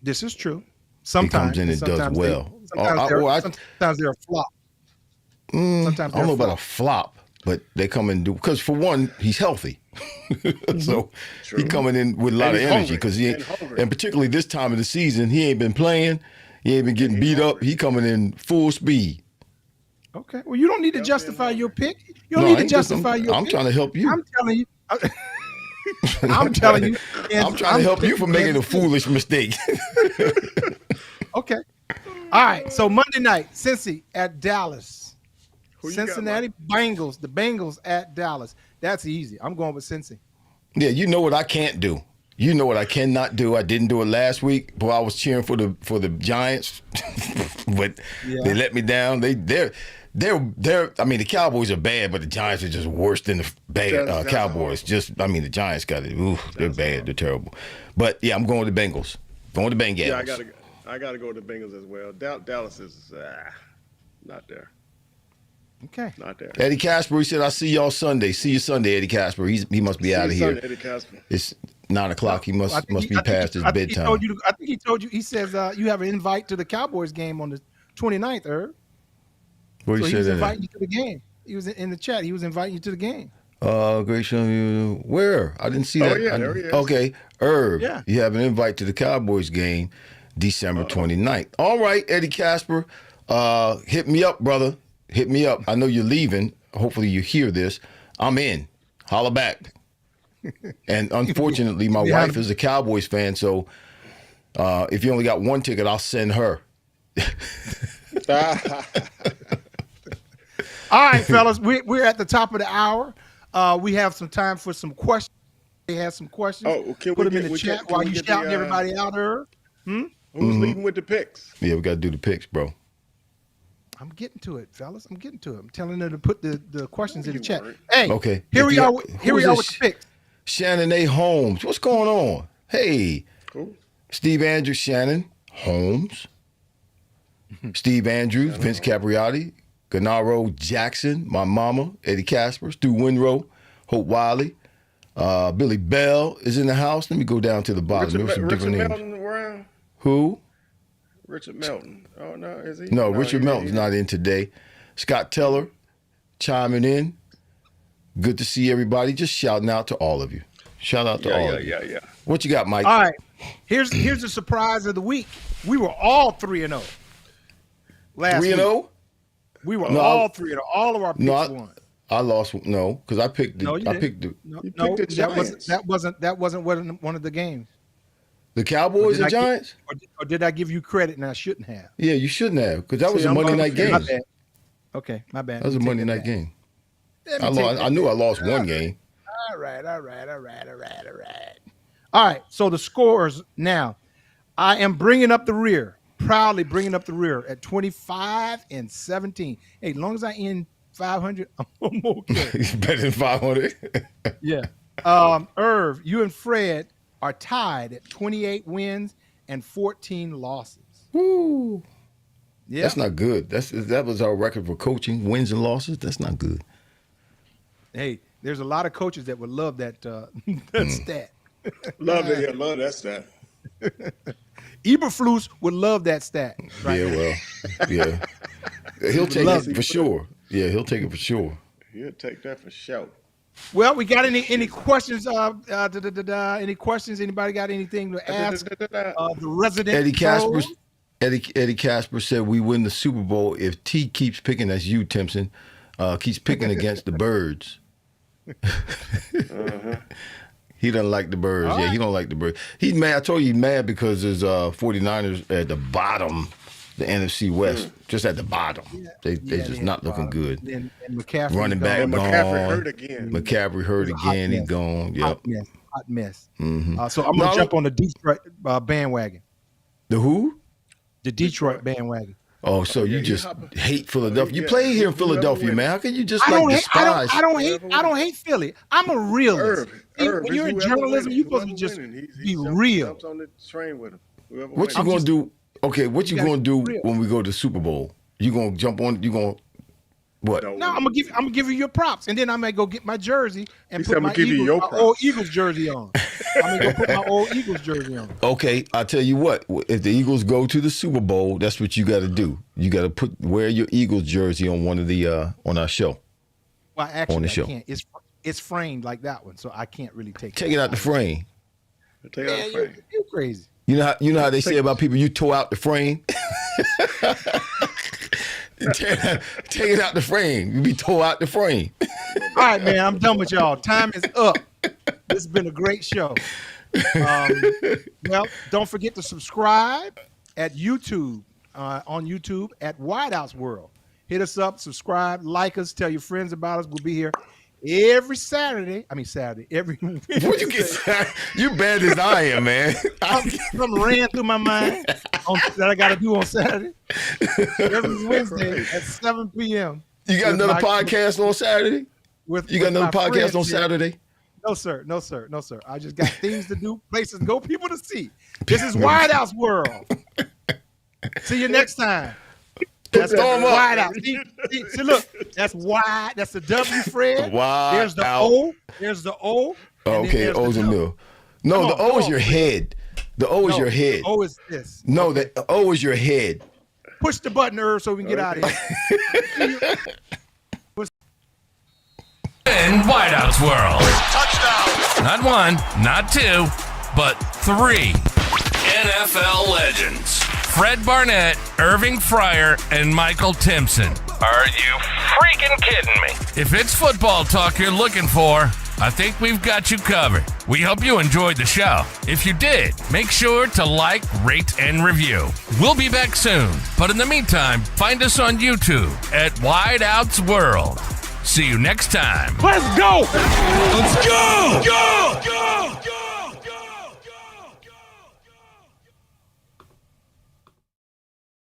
This is true. Sometimes he comes in and does well. Sometimes they're a flop. I don't know about a flop, but they come and do, because for one, he's healthy. So he's coming in with a lot of energy, because and particularly this time of the season, he ain't been playing. He ain't been getting beat up. He coming in full speed. Okay. Well, you don't need to justify your pick. You don't need to justify your pick. I'm trying to help you. I'm telling you. I'm telling you. I'm trying to help you from making a foolish mistake. Okay. All right. So Monday night, Cincy at Dallas. Cincinnati Bengals. The Bengals at Dallas. That's easy. I'm going with Cincy. Yeah, you know what I can't do. You know what I cannot do. I didn't do it last week. Boy, I was cheering for the Giants, but they let me down. They're. I mean, the Cowboys are bad, but the Giants are just worse than the bad Cowboys. The Giants got it. Ooh, they're bad. They're terrible. But yeah, I'm going with the Bengals. Going with the Bengals. Yeah, I gotta go with the Bengals as well. Dallas is not there. Okay. Not there. Eddie Casper, he said, "I'll see y'all Sunday." See you Sunday, Eddie Casper. He must be out of here. Sunday, Eddie Casper. It's 9:00. He must be past his bedtime. I think he told you. He says you have an invite to the Cowboys game on the 29th, Herb. Where So he he was said inviting you to the game. He was in the chat. He was inviting you to the game. Great showing you. Where? I didn't see that. Yeah, there he is. Okay, Irv, Yeah. you have an invite to the Cowboys game, December 29th. All right, Eddie Casper, hit me up, brother. Hit me up. I know you're leaving. Hopefully you hear this. I'm in. Holla back. And unfortunately, my wife is a Cowboys fan, so if you only got one ticket, I'll send her. All right, fellas, we're at the top of the hour. We have some time for some questions. They have some questions. Oh, can Put we them in get- the we chat can- while can we you get shouting the, everybody out there. Who's leading with the picks? Yeah, we got to do the picks, bro. I'm getting to it, fellas. I'm getting to it. I'm telling them to put the questions in the you chat. weren't. Hey, Okay. Here If we you- are. Here we who's are this? with the picks. Shannon A. Holmes. What's going on? Hey, Cool. Steve Andrews, Shannon Holmes. Steve Andrews, Vince Capriati, Gennaro Jackson, my mama, Eddie Casper, Stu Winrow, Hope Wiley, Billy Bell is in the house. Let me go down to the bottom. There were some Richard different names. Melton around? Who? Richard Melton. Oh, no, is he? No, Richard he- Melton's not in today. Scott Teller chiming in. Good to see everybody. Just shouting out to all of you. Shout out to all of you. Yeah. What you got, Mike? All right. Here's the surprise of the week. We were all 3-0 last 3-0? week. We were No, all 3-0. All of our picks No, won. I lost. No, because I picked. No, you I didn't. picked the No, You no, picked the that wasn't one of the games. Cowboys Did and I give- Giants. Or did I give you credit and I shouldn't have? Yeah, you shouldn't have, because that was See, a I'm Monday wrong. night game. My bad. Okay, my bad. That was a Let me Monday take night that game. back. Let me I take lost. that I knew back. I lost one game. All right. All right, so the scores now. I am bringing up the rear, proudly bringing up the rear at 25-17. Hey, as long as I end 500, I'm okay. He's better than 500. Yeah. Irv, you and Fred are tied at 28 wins and 14 losses. Woo. Yeah. That's not good. That was our record for coaching, wins and losses. That's not good. Hey, there's a lot of coaches that would love that stat. Love it. Yeah, love that stat. Eberflus would love that stat. Right? Yeah, well, yeah. He'll take love it for sure. Yeah, he'll take it for sure. He'll take that for sure. Well, we got any questions? Any questions? Anybody got anything to ask? The resident Eddie Casper. pros? Eddie Casper said we win the Super Bowl if T keeps picking. That's you, Timpson. Keeps picking against the Birds. He doesn't like the Birds. All Yeah, right. he don't like the Birds. He's mad. I told you he's mad because his 49ers at the bottom, the NFC West, just at the bottom. They just not looking good. And McCaffrey Running back And gone. McCaffrey hurt again. McCaffrey hurt Hot again. He's mess. gone. Yep. Hot mess. Mhm. So I'm gonna No, jump on the Detroit bandwagon. The who? The Detroit bandwagon. Oh, so you yeah, just you hate Philadelphia. You yeah, play here in whoever Philadelphia, wins. man. How can you just I like don't hate. despise? I don't hate Philly. I'm a realist. See, when it's you're in whoever journalism, winning, you're supposed to whoever just winning. be jumps- real. Jumps on the train with him. Whoever What you wins. gonna do? Okay, what you gotta gonna do keep it real. when we go to Super Bowl? You gonna jump on? You gonna what? No. No, I'm gonna give you your props, and then I'm gonna go get my jersey and He said, put "I'ma my, give you your my props." old Eagles jersey on. I'm gonna go put my old Eagles jersey on. Okay, I'll tell you what. If the Eagles go to the Super Bowl, that's what you got to do. You got to wear your Eagles jersey on one of the on our show. Well, actually, On the I show. can't. It's framed like that one, so I can't really take Take it out the frame. Take out Man, the frame. you're crazy. You know how they say about people. You tore out the frame. Take it out the frame. You be tore out the frame. All right, man, I'm done with y'all. Time is up. This has been a great show. Well, don't forget to subscribe at YouTube, on YouTube at Wideouts World. Hit us up, subscribe, like us, tell your friends about us. We'll be here every Saturday. Every What you get? You bad as I am, man. Something ran through my mind that I got to do on Saturday. Every Wednesday at 7 p.m. You got With another my- podcast on Saturday? With, You got with another my podcast friends on here. Saturday? No, sir. I just got things to do, places to go, people to see. This is Wideouts World. See you next time. That's Throw 'em up. Wideout. See, look, that's wide. That's the W, Fred. Wide There's the out. O. There's the O. Oh, and then okay, there's O's the and W. mill. No, Come the on, O come is on. your head. The O is No, your head. O is this. No, the O is your head. Push the button, Irv, so we can get out of here. And Wideouts World. Touchdown. Not one, not two, but three NFL legends. Fred Barnett, Irving Fryar, and Michael Timpson. Are you freaking kidding me? If it's football talk you're looking for, I think we've got you covered. We hope you enjoyed the show. If you did, make sure to like, rate, and review. We'll be back soon. But in the meantime, find us on YouTube at Wideouts World. See you next time. Let's go! Let's go! Go! Go! Go!